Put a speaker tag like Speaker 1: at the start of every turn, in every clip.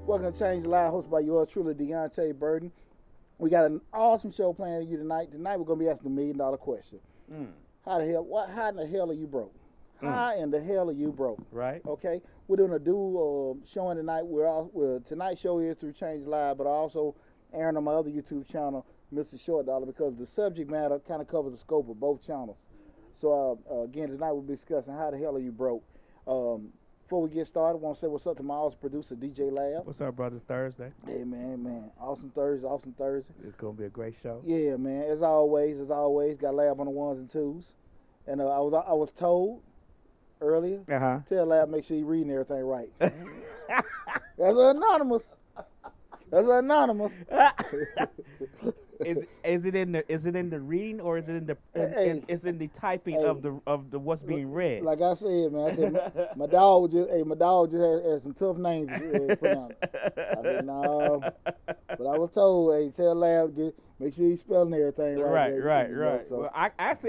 Speaker 1: Welcome to Change the Live, hosted by yours truly, Deonte Burden. We got an awesome show planned for you tonight. Tonight we're gonna be asking the $1,000,000 question. How in the hell are you broke? How in the hell are you broke?
Speaker 2: Right.
Speaker 1: Okay. We're doing a dual showing tonight. Tonight's show is through Change Live, but also airing on my other YouTube channel, Mr. Short Dollar, because the subject matter kind of covers the scope of both channels. So again, tonight we'll be discussing how the hell are you broke. Before we get started, I want to say what's up to my awesome producer, DJ Lab.
Speaker 2: What's up, brothers? Thursday.
Speaker 1: Hey, man. Awesome Thursday.
Speaker 2: It's going to be a great show.
Speaker 1: Yeah, man. As always, got Lab on the ones and twos. And I was told earlier, tell Lab make sure you reading everything right. That's anonymous.
Speaker 2: Is it in the reading, or is it in the it's in the typing of the what's being read?
Speaker 1: Like I said, man, my dog just had some tough names to pronounce. I said no, but I was told, tell Lab make sure you spelling everything right.
Speaker 2: Right.
Speaker 1: So,
Speaker 2: well,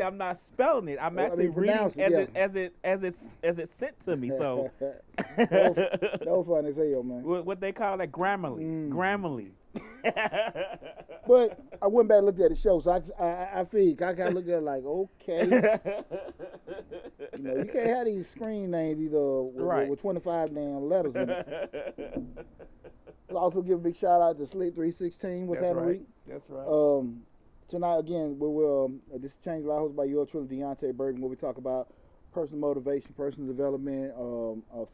Speaker 2: I'm not spelling it. I'm actually reading as it's sent to me. So
Speaker 1: no fun as hell, man.
Speaker 2: What they call that Grammarly.
Speaker 1: But I went back and looked at the show, so I figured I kind of looked at it like, okay, you can't have these screen names with 25 damn letters in it. I'll also give a big shout out to Slick 316. What's happening, Reed?
Speaker 2: That's right.
Speaker 1: Tonight again, this is Change Live, hosted by yours truly, Deonte Burden, where we talk about personal motivation, personal development,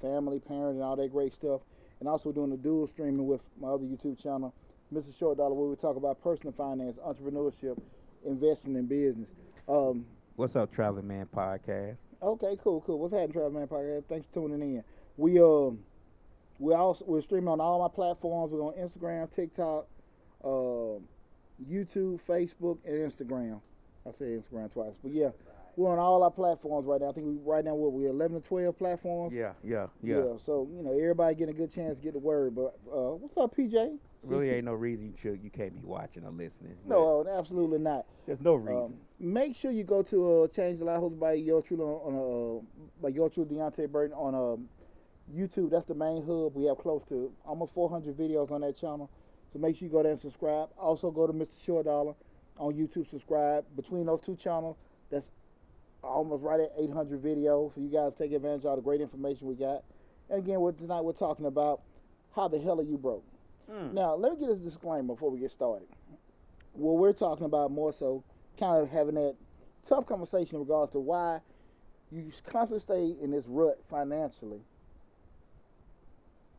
Speaker 1: family, parent, and all that great stuff. And also doing a dual streaming with my other YouTube channel, Mr. Short Dollar, where we talk about personal finance, entrepreneurship, investing in business.
Speaker 2: What's up, Traveling Man Podcast?
Speaker 1: Okay, cool. What's happening, Traveling Man Podcast? Thanks for tuning in. We're streaming on all my platforms. We're on Instagram, TikTok, YouTube, Facebook, and Instagram. I said Instagram twice, but yeah. We're on all our platforms right now. I think we're 11 to 12 platforms.
Speaker 2: Yeah.
Speaker 1: So, everybody getting a good chance to get the word. But what's up, PJ?
Speaker 2: Really ain't no reason you can't be watching or listening.
Speaker 1: No, absolutely not.
Speaker 2: There's no reason.
Speaker 1: Make sure you go to Change the Life, hosted by your true Deonte Burden on YouTube. That's the main hub. We have close to almost 400 videos on that channel. So make sure you go there and subscribe. Also go to Mr. Short Dollar on YouTube. Subscribe. Between those two channels, that's almost right at 800 videos, so you guys take advantage of all the great information we got. And again, tonight we're talking about how the hell are you broke. Now, let me get this disclaimer before we get started. What we're talking about more so kind of having that tough conversation in regards to why you constantly stay in this rut financially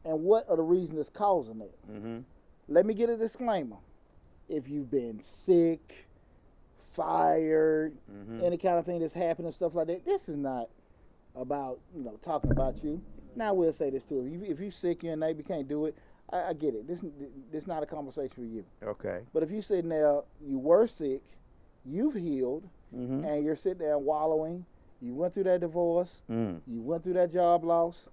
Speaker 1: and what are the reasons that's causing it. Let me get a disclaimer. If you've been sick, fired, any kind of thing that's happened and stuff like that, this is not about talking about you. Now we'll say this too: if you're sick, you're unable, you can't do it. I get it. This is not a conversation for you.
Speaker 2: Okay.
Speaker 1: But if you're sitting there, you were sick, you've healed, and you're sitting there wallowing. You went through that divorce. You went through that job loss.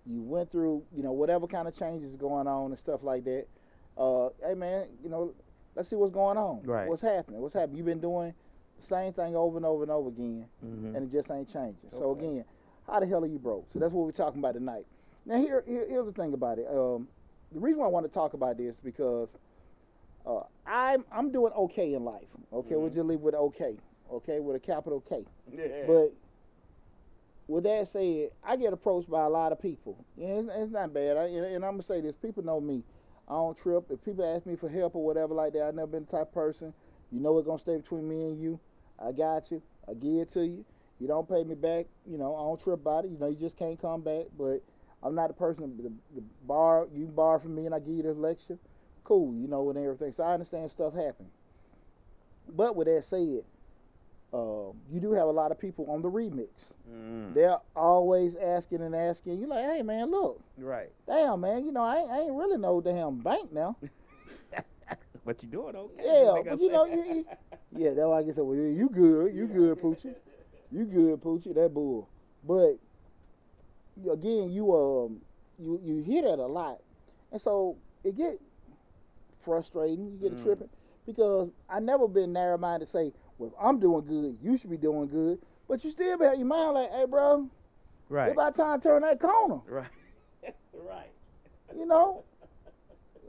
Speaker 1: You went through whatever kind of changes going on and stuff like that. Hey man, let's see what's going on.
Speaker 2: Right.
Speaker 1: What's happening? You've been doing the same thing over and over and over again, and it just ain't changing. Okay. So again, how the hell are you broke? So that's what we're talking about tonight. Now here's the thing about it. The reason why I want to talk about this is because I'm doing okay in life. Okay, we'll just leave with okay. Okay, with a capital K.
Speaker 2: Yeah.
Speaker 1: But with that said, I get approached by a lot of people. It's not bad. And I'm gonna say this: people know me. I don't trip. If people ask me for help or whatever like that, I've never been the type of person. It's going to stay between me and you. I got you. I give it to you. You don't pay me back. I don't trip about it. You just can't come back. But I'm not the person to borrow. You borrow from me and I give you this lecture. Cool, and everything. So I understand stuff happen. But with that said, you do have a lot of people on the remix. They're always asking. You're like, hey, man, look.
Speaker 2: Right.
Speaker 1: Damn, man, I ain't really no damn bank now.
Speaker 2: But you doing okay.
Speaker 1: Yeah, but yeah, that's why I get said, well, you good. You good, Poochie. You good, Poochie. That bull. But, again, you hear that a lot. And so it get frustrating. You get tripping. Because I never been narrow-minded to say, well, if I'm doing good, you should be doing good. But you still be out your mind like, hey, bro,
Speaker 2: right.
Speaker 1: It's about time to turn that corner.
Speaker 2: Right. Right.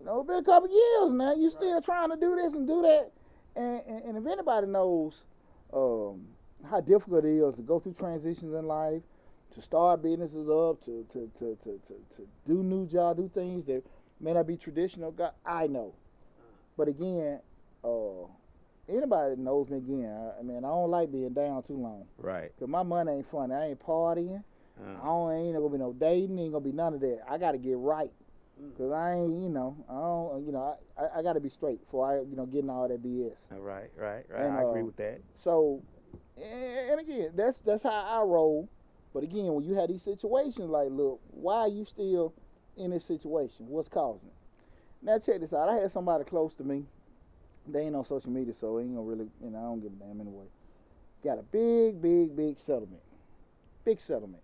Speaker 1: No, it's been a couple years now. You still trying to do this and do that. And if anybody knows how difficult it is to go through transitions in life, to start businesses up, to do new jobs, do things that may not be traditional, God, I know. But again, anybody that knows me again, I mean, I don't like being down too long.
Speaker 2: Right.
Speaker 1: Because my money ain't funny. I ain't partying. Ain't going to be no dating. Ain't going to be none of that. I got to get right. Because I ain't, I got to be straight before I, get in all that BS.
Speaker 2: Right. And, I agree with that.
Speaker 1: So, and again, that's how I roll. But again, when you have these situations, like, look, why are you still in this situation? What's causing it? Now, check this out. I had somebody close to me. They ain't on social media, so ain't gonna really, I don't give a damn anyway. Got a big settlement. Big settlement.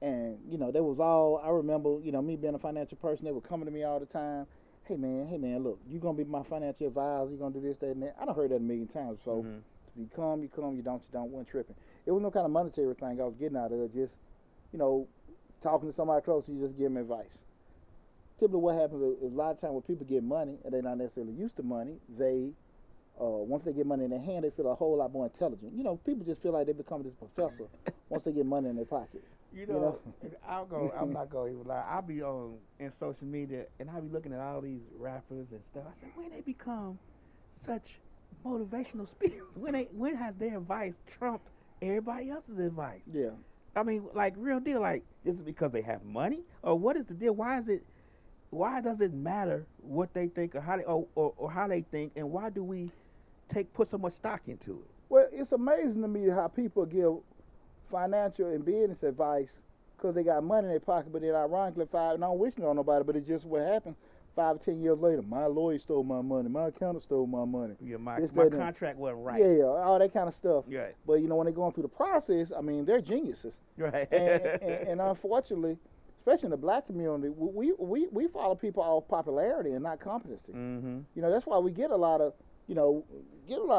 Speaker 1: And, there was all, I remember, me being a financial person, they were coming to me all the time. Hey, man, look, you going to be my financial advisor. You going to do this, that, and that. I done heard that a million times. So if you come, you don't, wasn't tripping. It was no kind of monetary thing I was getting out of it. Just, talking to somebody close, you just give them advice. Typically what happens is a lot of times when people get money, and they're not necessarily used to money, they, once they get money in their hand, they feel a whole lot more intelligent. People just feel like they become this professor once they get money in their pocket.
Speaker 2: I'm not going to even lie. I'll be in social media, and I'll be looking at all these rappers and stuff. I said, when they become such motivational speakers? When has their advice trumped everybody else's advice?
Speaker 1: Yeah.
Speaker 2: I mean, like, real deal. Like, is it because they have money, or what is the deal? Why does it matter what they think, or how they or how they think, and why do we put so much stock into it?
Speaker 1: Well, it's amazing to me how people give financial and business advice because they got money in their pocket, but then ironically, and I don't wish it on nobody, but it's just what happened. 5 or 10 years later, my lawyer stole my money, my accountant stole my money.
Speaker 2: Yeah, my contract wasn't right.
Speaker 1: Yeah, all that kind of stuff.
Speaker 2: Right.
Speaker 1: But when they're going through the process, I mean, they're geniuses.
Speaker 2: Right.
Speaker 1: And unfortunately, especially in the black community, we follow people off popularity and not competency. That's why we get a lot of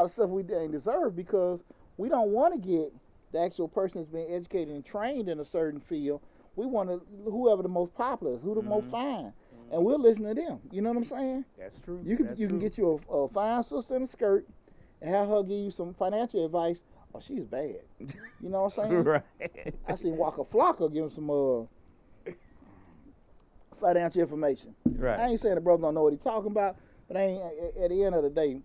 Speaker 1: stuff we ain't deserve, because we don't want to get the actual person that's been educated and trained in a certain field. We want whoever the most popular is, who the most fine. And we'll listen to them. You know what I'm saying?
Speaker 2: That's true.
Speaker 1: You can get you a fine sister in a skirt and have her give you some financial advice. Oh, she's bad. You know what I'm saying?
Speaker 2: Right.
Speaker 1: I seen Waka Flocka give him some financial information.
Speaker 2: Right.
Speaker 1: I ain't saying the brother don't know what he's talking about, but at the end of the day,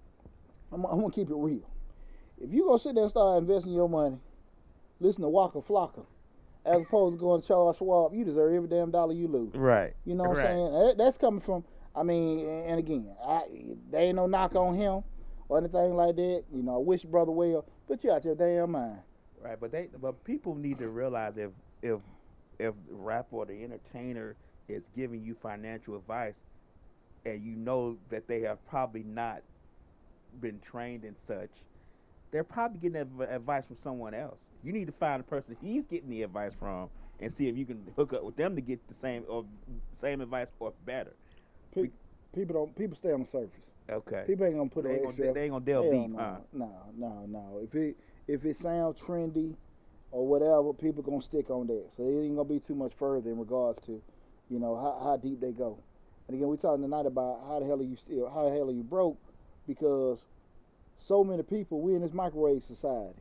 Speaker 1: I'm gonna keep it real. If you gonna sit there and start investing your money, listen to Waka Flocka, as opposed to going to Charles Schwab, you deserve every damn dollar you lose.
Speaker 2: Right.
Speaker 1: You know what I'm saying? That's coming from, and again, there ain't no knock on him or anything like that. I wish your brother well, but you out your damn mind.
Speaker 2: Right, but people need to realize if the rapper or the entertainer is giving you financial advice, and you know that they have probably not been trained in such, they're probably getting advice from someone else. You need to find the person he's getting the advice from and see if you can hook up with them to get the same advice or better.
Speaker 1: People stay on the surface.
Speaker 2: Okay.
Speaker 1: People ain't gonna put
Speaker 2: they ain't gonna delve deep, huh?
Speaker 1: No. If it sounds trendy or whatever, people gonna stick on that. So it ain't gonna be too much further in regards to, how deep they go. And again, we're talking tonight about how the hell are you broke, because so many people, we in this microwave society.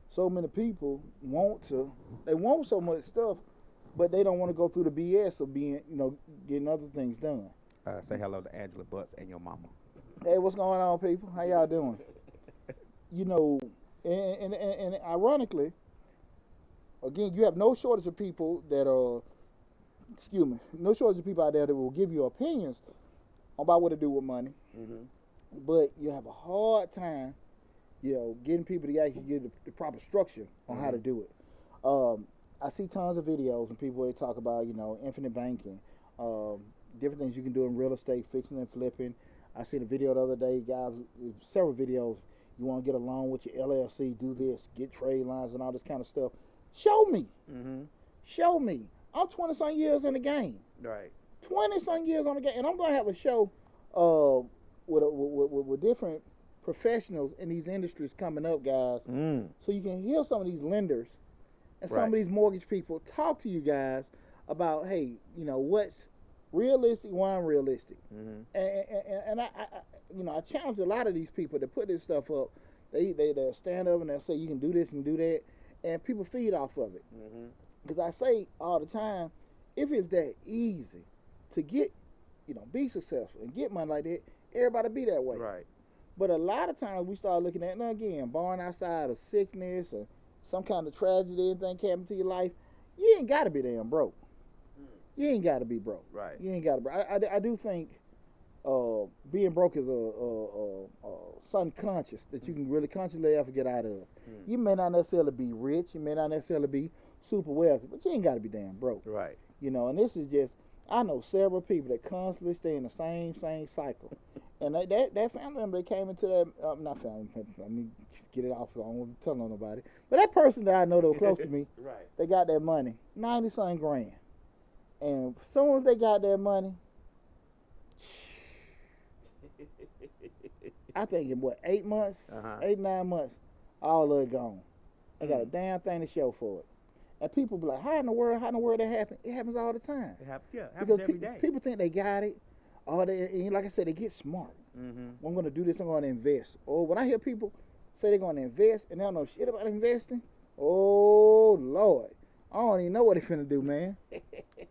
Speaker 1: So many people want so much stuff, but they don't want to go through the BS of being, getting other things done.
Speaker 2: Say hello to Angela Butts and your mama.
Speaker 1: Hey, what's going on, people? How y'all doing? And ironically, again, you have no shortage of people that are, no shortage of people out there that will give you opinions about what to do with money. But you have a hard time, getting people to actually get the proper structure on how to do it. I see tons of videos and people, they talk about, infinite banking, different things you can do in real estate, fixing and flipping. I seen a video the other day, guys, several videos. You want to get a loan with your LLC, do this, get trade lines and all this kind of stuff. Show me. Show me. I'm 20-some years in the game.
Speaker 2: Right.
Speaker 1: 20-some years on the game. And I'm going to have a show with different professionals in these industries coming up, guys. So you can hear some of these lenders and some of these mortgage people talk to you guys about, hey, realistic, one unrealistic.
Speaker 2: Mm-hmm.
Speaker 1: And I challenge a lot of these people to put this stuff up. They'll stand up and they'll say you can do this and do that, and people feed off of it. Because I say all the time, if it's that easy to get, be successful and get money like that, everybody be that way.
Speaker 2: Right.
Speaker 1: But a lot of times we start looking at, now again, born outside of sickness or some kind of tragedy, anything happened to your life, you ain't got to be damn broke. You ain't got to be broke.
Speaker 2: Right.
Speaker 1: You ain't got to. I do think being broke is something conscious that you can really consciously ever get out of. You may not necessarily be rich. You may not necessarily be super wealthy, but you ain't got to be damn broke.
Speaker 2: Right.
Speaker 1: And this is just, I know several people that constantly stay in the same cycle. And that family member that came into that, not family member, let me get it off, I don't want to tell nobody. But that person that I know that was close to me,
Speaker 2: right.
Speaker 1: They got that money, 90-something grand. And as soon as they got that money, I think in 8 months, 8-9 months, all of it gone. They got a damn thing to show for it. And people be like, how in the world that happen? It happens all the time.
Speaker 2: It happens
Speaker 1: because
Speaker 2: every day.
Speaker 1: People think they got it. And like I said, they get smart. I'm going to do this, I'm going to invest. Or when I hear people say they're going to invest and they don't know shit about investing, oh, Lord. I don't even know what they're finna do, man.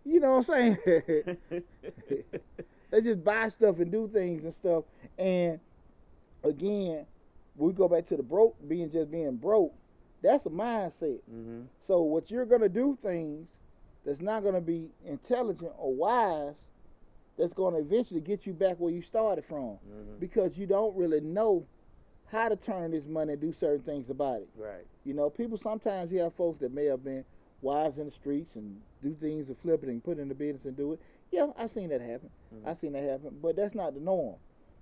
Speaker 1: You know what I'm saying? They just buy stuff and do things and stuff. And again, we go back to the broke, being broke. That's a mindset. So what you're gonna do things that's not gonna be intelligent or wise, that's gonna eventually get you back where you started from, because you don't really know how to turn this money and do certain things about it.
Speaker 2: Right.
Speaker 1: People sometimes you have folks that may have been wise in the streets and do things and flip it and put it in the business and do it. Yeah, I've seen that happen. I've seen that happen, but that's not the norm.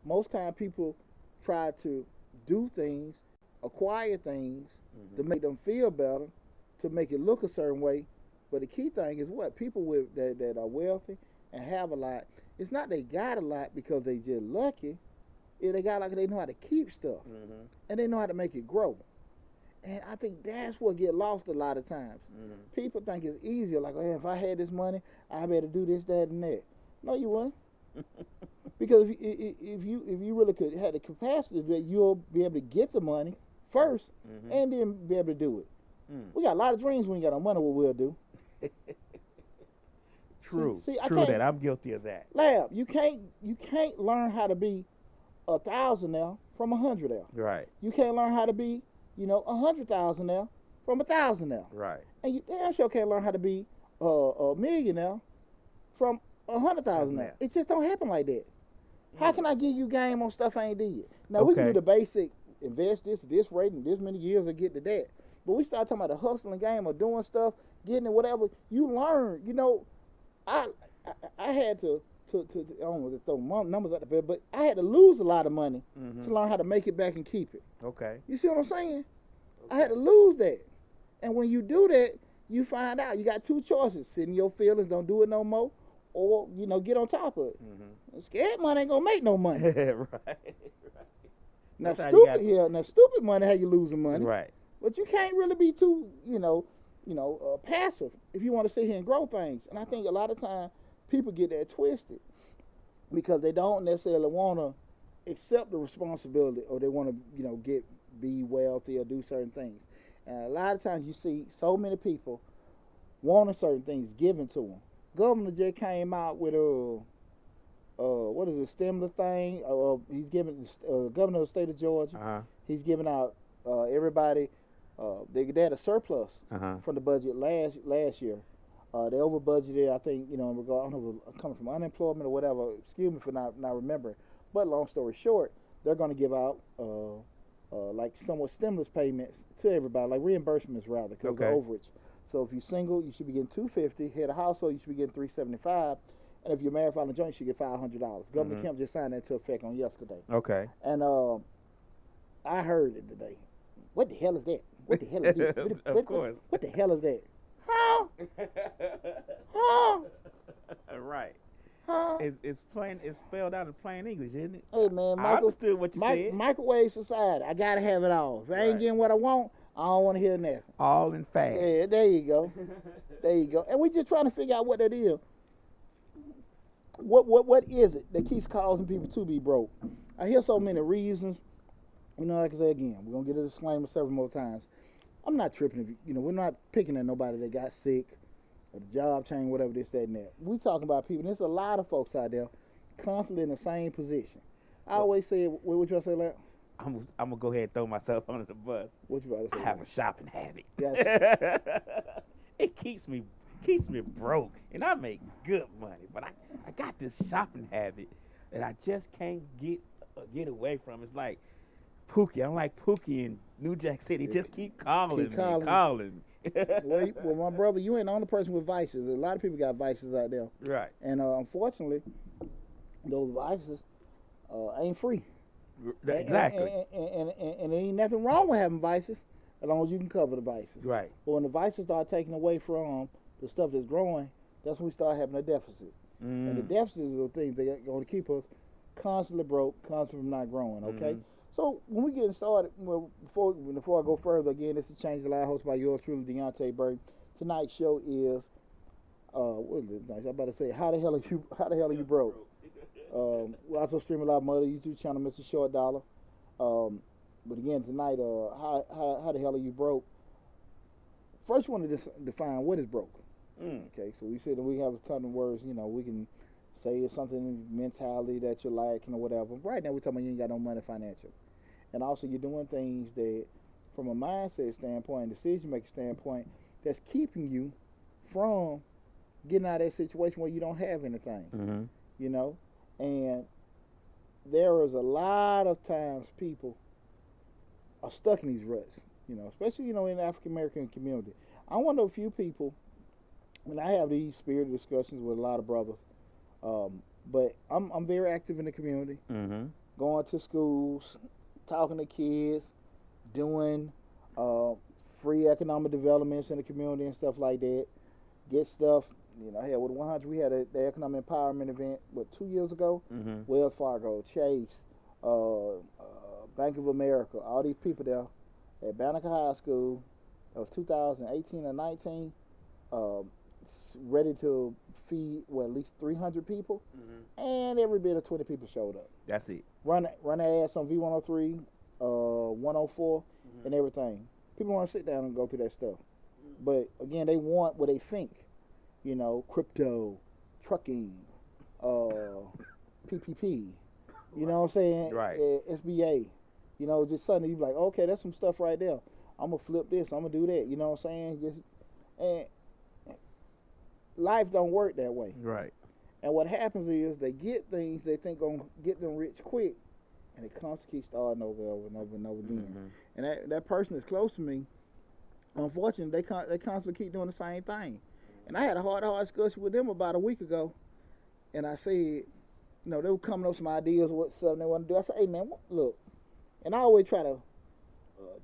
Speaker 1: Most time people try to do things, acquire things to make them feel better, to make it look a certain way. But the key thing is what? People that are wealthy and have a lot, it's not they got a lot because they just lucky. They got like they know how to keep stuff and they know how to make it grow. And I think that's what get lost a lot of times. People think it's easier, like, oh, if I had this money, I better do this, that, and that. No, you wouldn't. Because if you really could have the capacity to do it, you'll be able to get the money first and then be able to do it. We got a lot of dreams when we got no money, what we'll do.
Speaker 2: True.
Speaker 1: See,
Speaker 2: True that. I'm guilty of that.
Speaker 1: Lab, you can't learn how to be 1,000 now from 100 now.
Speaker 2: Right.
Speaker 1: You can't learn how to be 100,000 now from 1,000 now.
Speaker 2: Right.
Speaker 1: And you damn sure can't learn how to be a millionaire from 100,000 now. It just don't happen like that. How can I give you game on stuff I ain't did? Now we can do the basic, invest this rate and this many years to get to that. But we start talking about the hustling game or doing stuff, getting it, whatever. You learn. I had to I don't want to throw numbers out the bed, but I had to lose a lot of money to learn how to make it back and keep it.
Speaker 2: Okay.
Speaker 1: You see what I'm saying? I had to lose that. And when you do that, you find out you got two choices. Sit in your feelings, don't do it no more, or, get on top of it. Scared money ain't going to make no money.
Speaker 2: Right.
Speaker 1: Now, stupid money, how you losing money.
Speaker 2: Right.
Speaker 1: But you can't really be too, passive if you want to sit here and grow things. And I think a lot of times people get that twisted because they don't necessarily want to accept the responsibility, or they want to, be wealthy or do certain things. And a lot of times you see so many people wanting certain things given to them. Governor just came out with what is it, stimulus thing? He's giving governor of the state of Georgia. He's giving out everybody. They had a surplus from the budget last year. They over budgeted, I think, in regard, I don't know if it was coming from unemployment or whatever. Excuse me for not remembering. But long story short, they're going to give out like somewhat stimulus payments to everybody, like reimbursements rather, because of the overage. So if you're single, you should be getting $250. Head of household, you should be getting $375. And if you're married filing joint, you should get $500. Governor Kemp just signed that into effect on yesterday.
Speaker 2: Okay.
Speaker 1: And I heard it today. What the hell is that? What the hell is that?
Speaker 2: Of course.
Speaker 1: What the hell is that? Huh? Huh?
Speaker 2: Right.
Speaker 1: Huh?
Speaker 2: It's plain. It's spelled out in plain English, isn't it?
Speaker 1: Hey man,
Speaker 2: I understood what you said.
Speaker 1: Microwave society. I gotta have it all. If I ain't getting what I want, I don't want to hear nothing.
Speaker 2: All in fast.
Speaker 1: Yeah, there you go. There you go. And we just trying to figure out what that is. what is it that keeps causing people to be broke? I hear so many reasons. You know, like I say again, we're gonna get a disclaimer several more times. I'm not tripping if we're not picking at nobody that got sick or the job change, whatever this, that, and that. We talking about people. There's a lot of folks out there constantly in the same position. I always say, what you want to say, Larry?
Speaker 2: I'm gonna go ahead and throw myself under the bus.
Speaker 1: What you about to say?
Speaker 2: I have a shopping habit.
Speaker 1: Yes.
Speaker 2: It keeps me broke, and I make good money. But I got this shopping habit that I just can't get away from. It's like Pookie. I'm like Pookie in New Jack City. Just keep calling me.
Speaker 1: Well, my brother, you ain't the only person with vices. A lot of people got vices out there.
Speaker 2: Right.
Speaker 1: And unfortunately, those vices ain't free.
Speaker 2: Exactly.
Speaker 1: And there ain't nothing wrong with having vices as long as you can cover the vices.
Speaker 2: Right.
Speaker 1: But when the vices start taking away from the stuff that's growing, that's when we start having a deficit. And the deficit is the things that are going to keep us constantly broke, constantly not growing, okay? So when we getting started, well, before I go further, again, this is Change the Life, hosted by yours truly, Deonte Burden. Tonight's show is, what is it? I'm about to say, how the hell are you broke? We also stream a lot of my other YouTube channel, Mr. Short Dollar. But again, tonight, how the hell are you broke? First, you want to define what is broke. Okay, so we said that we have a ton of words. We can say it's something mentality that you're lacking or whatever. Right now, we're talking about you ain't got no money financially. And also, you're doing things that, from a mindset standpoint, decision-making standpoint, that's keeping you from getting out of that situation where you don't have anything. And there is a lot of times people are stuck in these ruts, especially, in the African-American community. I wonder a few people, and I have these spirited discussions with a lot of brothers, but I'm very active in the community, going to schools, talking to kids, doing free economic developments in the community and stuff like that, get stuff. Hell, with 100, we had the economic empowerment event, 2 years ago? Wells Fargo, Chase, Bank of America, all these people there at Banneker High School. That was 2018 or 19, ready to feed, at least 300 people, and every bit of 20 people showed up.
Speaker 2: That's it.
Speaker 1: Run their ass on V103, 104, and everything. People want to sit down and go through that stuff. But, again, they want what they think. Crypto, trucking, PPP, you know what I'm saying?
Speaker 2: Right.
Speaker 1: SBA, just suddenly you be like, okay, that's some stuff right there. I'm going to flip this, I'm going to do that, you know what I'm saying? And life don't work that way.
Speaker 2: Right.
Speaker 1: And what happens is they get things they think going to get them rich quick, and it constantly keeps starting over and over and over again. And that person is close to me. Unfortunately, they constantly keep doing the same thing. And I had a hard discussion with them about a week ago, and I said, they were coming up with some ideas of what something they want to do. I said, hey, man, look, and I always try to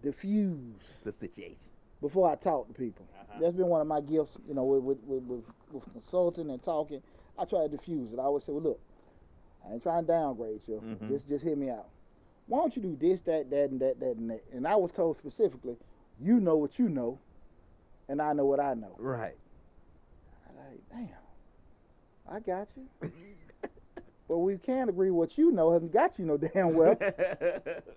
Speaker 1: diffuse
Speaker 2: the situation
Speaker 1: before I talk to people. That's been one of my gifts, with consulting and talking. I try to diffuse it. I always say, well, look, I ain't trying to downgrade you. Just hear me out. Why don't you do this, that, and that, and that? And I was told specifically, you know what you know, and I know what I know.
Speaker 2: Right.
Speaker 1: Damn, I got you. But we can't agree what you know hasn't got you no damn well.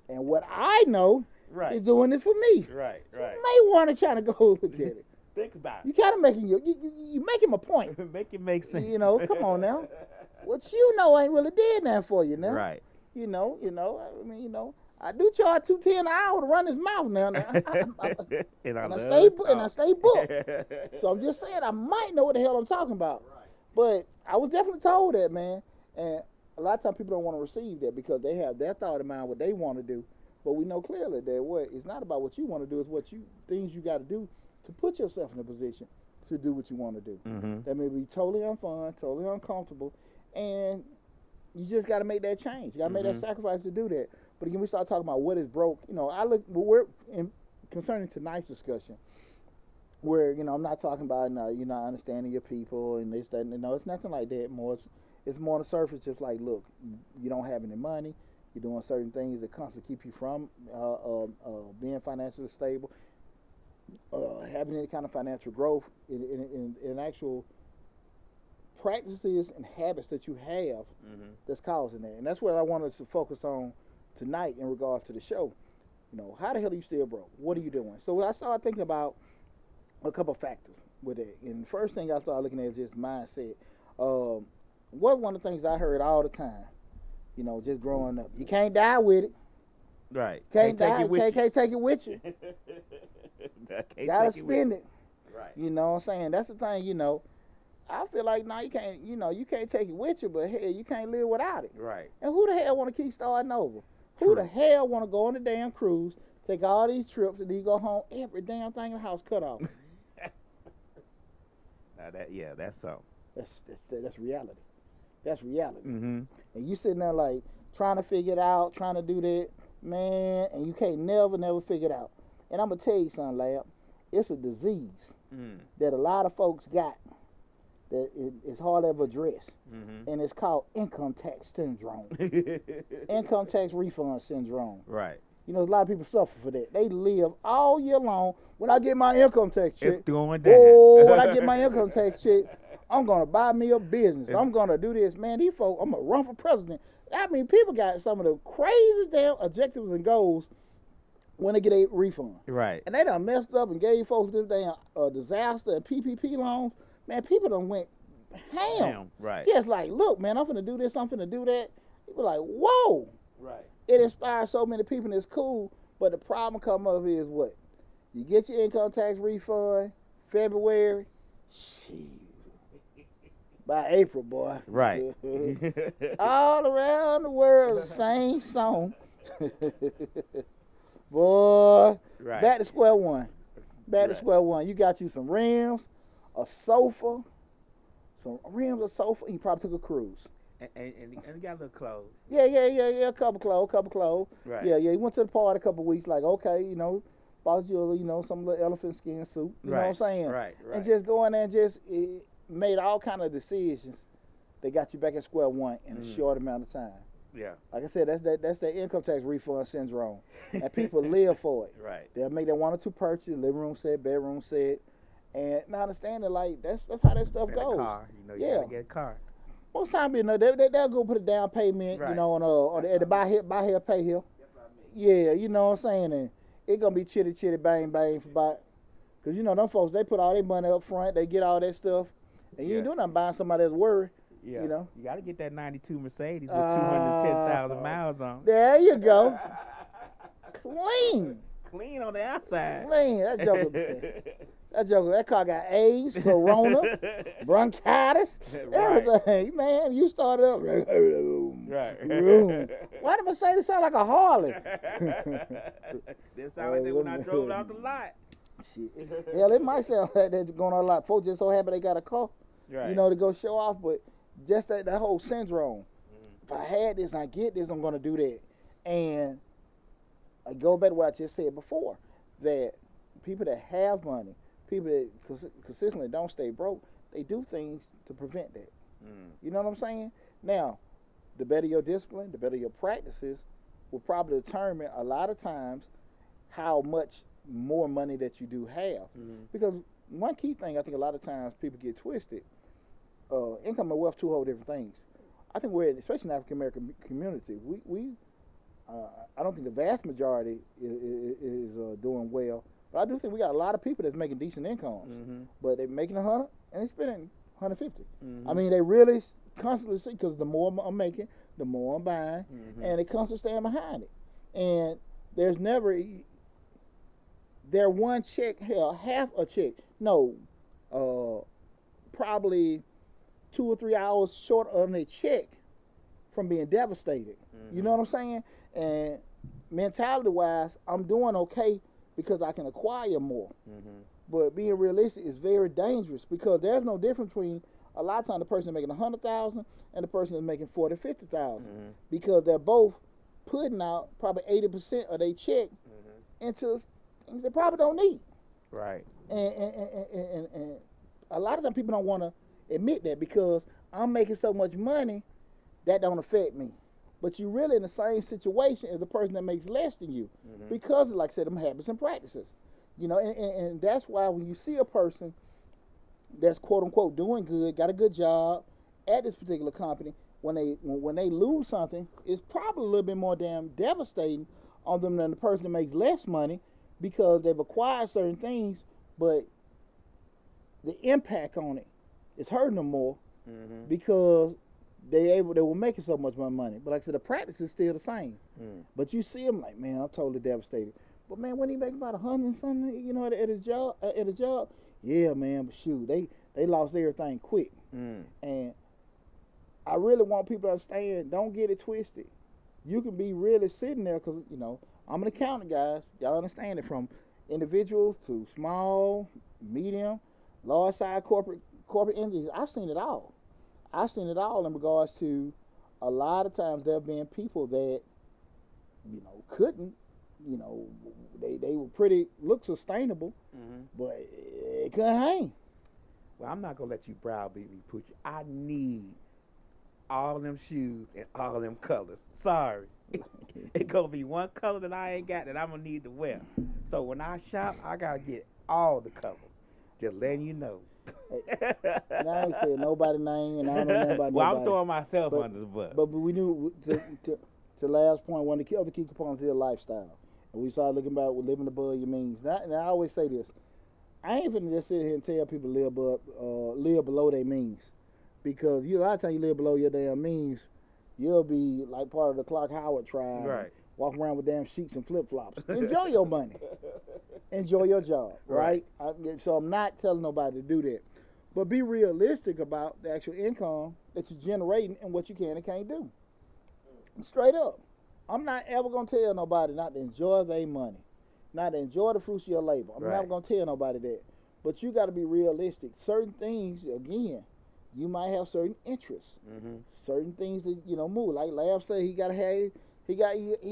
Speaker 1: And what I know is doing this for me.
Speaker 2: Right,
Speaker 1: so you may want to try to go look at it.
Speaker 2: Think about it.
Speaker 1: You kind of making you making a point.
Speaker 2: Make it make sense.
Speaker 1: Come on now. What you know ain't really did that for you now.
Speaker 2: Right.
Speaker 1: I mean, I do charge $210 an hour to run his mouth now. And I stay booked. So I'm just saying I might know what the hell I'm talking about. Right. But I was definitely told that, man. And a lot of times people don't want to receive that because they have their thought in mind what they want to do. But we know clearly that it's not about what you want to do, it's things you got to do to put yourself in a position to do what you want to do. That may be totally unfun, totally uncomfortable, and you just got to make that change. You got to make that sacrifice to do that. But again, we start talking about what is broke. We're concerning tonight's discussion, where I'm not talking about you're not understanding your people and this, that, and it's nothing like that. It's more on the surface, just like, look, you don't have any money, you're doing certain things that constantly keep you from being financially stable, having any kind of financial growth in actual practices and habits that you have that's causing that. And that's what I wanted to focus on tonight in regards to the show. You know, how the hell are you still broke? What are you doing? So I started thinking about a couple factors with it. And the first thing I started looking at is just mindset. One of the things I heard all the time, you know, just growing up, you can't die with it.
Speaker 2: Right.
Speaker 1: Can't take it with you. Gotta spend it.
Speaker 2: Right.
Speaker 1: You know what I'm saying? That's the thing, you know. I feel like now you can't take it with you, but hell, you can't live without it.
Speaker 2: Right.
Speaker 1: And who the hell want to keep starting over? Who the hell want to go on the damn cruise, take all these trips, and then you go home, every damn thing in the house cut off?
Speaker 2: Now that's something.
Speaker 1: That's reality. That's reality.
Speaker 2: Mm-hmm.
Speaker 1: And you sitting there like trying to figure it out, trying to do that, man, and you can't never figure it out. And I'm gonna tell you something, Lab. It's a disease that a lot of folks got that is hard to ever address, and it's called income tax syndrome, income tax refund syndrome.
Speaker 2: Right.
Speaker 1: You know, a lot of people suffer for that. They live all year long. When I get my income tax check,
Speaker 2: it's going down.
Speaker 1: Oh, when I get my income tax check, I'm gonna buy me a business. I'm gonna do this, man. These folks, I'm gonna run for president. I mean, people got some of the craziest damn objectives and goals when they get a refund.
Speaker 2: Right.
Speaker 1: And they done messed up and gave folks this damn disaster and PPP loans. Man, people done went ham.
Speaker 2: Right.
Speaker 1: Just like, look, man, I'm finna do this, I'm finna do that. People like, whoa.
Speaker 2: Right.
Speaker 1: It inspires so many people and it's cool, but the problem come up is what? You get your income tax refund February, by April, boy.
Speaker 2: Right.
Speaker 1: All around the world, the same song. Boy,
Speaker 2: right.
Speaker 1: Back to square one. Back to square one. You got you some rims, a sofa, a sofa, and you probably took a cruise.
Speaker 2: And you got a little clothes.
Speaker 1: Yeah. A couple clothes.
Speaker 2: Right.
Speaker 1: Yeah. You went to the party a couple weeks, like, okay, you know, bought you, some little elephant skin suit. You know what I'm saying?
Speaker 2: Right.
Speaker 1: And just go in there and just made all kind of decisions that got you back at square one in a short amount of time.
Speaker 2: Yeah.
Speaker 1: Like I said, that's that income tax refund syndrome. And people live for it.
Speaker 2: Right.
Speaker 1: They'll make that one or two purchases, living room set, bedroom set. And not understanding, like, that's how that stuff goes.
Speaker 2: A car. You gotta get a car.
Speaker 1: Most time, they'll go put a down payment,
Speaker 2: right.
Speaker 1: On the buy here, pay here. Yeah, you know what I'm saying? And it's going to be chitty, bang, for about, because, them folks, they put all their money up front, they get all that stuff, and you ain't doing nothing buying somebody else's worry.
Speaker 2: Yeah.
Speaker 1: You
Speaker 2: got to get that 92 Mercedes with 210,000 miles on.
Speaker 1: There you go. Clean.
Speaker 2: Clean on the outside.
Speaker 1: Clean. That car got AIDS, corona, bronchitis, everything. Man, you started up.
Speaker 2: Right.
Speaker 1: Why did Mercedes sound like a Harley?
Speaker 2: This sound like that when I drove out the lot.
Speaker 1: Shit. Hell, it might sound like that going on a lot. Folks just so happy they got a car,
Speaker 2: right.
Speaker 1: To go show off. But just that whole syndrome. If I had this and I get this, I'm going to do that. And I go back to what I just said before, that people that have money, people that consistently don't stay broke, they do things to prevent that. You know what I'm saying? Now, the better your discipline, the better your practices will probably determine a lot of times how much more money that you do have. Because one key thing I think a lot of times people get twisted, income and wealth, two whole different things. I think especially in the African American community, I don't think the vast majority is doing well. But I do think we got a lot of people that's making decent incomes, but they're making 100 and they're spending 150. I mean, they really constantly see, because the more I'm making, the more I'm buying, and they constantly stand behind it. And there's never their one check, hell, half a check. No, probably 2 or 3 hours short on their check from being devastated. You know what I'm saying? And mentality-wise, I'm doing okay because I can acquire more. But being realistic is very dangerous, because there's no difference between a lot of times the person making 100,000 and the person that's making 40, 50,000, because they're both putting out probably 80% of their check into things they probably don't need.
Speaker 2: Right.
Speaker 1: And a lot of times people don't want to admit that, because I'm making so much money that don't affect me. But you're really in the same situation as the person that makes less than you, because, like I said, them habits and practices. And that's why when you see a person that's quote unquote doing good, got a good job, at this particular company, when they lose something, it's probably a little bit more damn devastating on them than the person that makes less money, because they've acquired certain things, but the impact on it is hurting them more because they were making so much more money. But like I said, the practice is still the same. But you see them like, man, I'm totally devastated. But man, when he make about 100 and something, you know, at his job, yeah, man. But shoot, they lost everything quick. And I really want people to understand, don't get it twisted. You can be really sitting there, because, you know, I'm an accountant, guys. Y'all understand it, from individuals to small, medium, large size corporate entities. I've seen it all. I've seen it all in regards to a lot of times there have been people that, you know, couldn't, you know, they were look sustainable, but it couldn't hang.
Speaker 2: Well, I'm not going to let you browbeat me, Poochie. I need all them shoes and all them colors. Sorry. It going to be one color that I ain't got that I'm going to need to wear. So when I shop, I got to get all the colors. Just letting you know.
Speaker 1: And I ain't said nobody's name, and I don't know nothing about
Speaker 2: well,
Speaker 1: nobody.
Speaker 2: I'm throwing myself under the bus.
Speaker 1: But we knew, to last point, one of the other key components is a lifestyle. And we started looking about living above your means. And I always say this. I ain't finna just sit here and tell people live below their means. Because a lot of times you live below your damn means, you'll be like part of the Clark Howard tribe.
Speaker 2: Right.
Speaker 1: Walk around with damn sheets and flip-flops. Enjoy your money. Enjoy your job, right? So I'm not telling nobody to do that. But be realistic about the actual income that you're generating and what you can and can't do. Straight up. I'm not ever going to tell nobody not to enjoy their money, not to enjoy the fruits of your labor. I'm never going to tell nobody that. But you got to be realistic. Certain things, again, you might have certain interests. Certain things that, you know, move. Like Lab said, he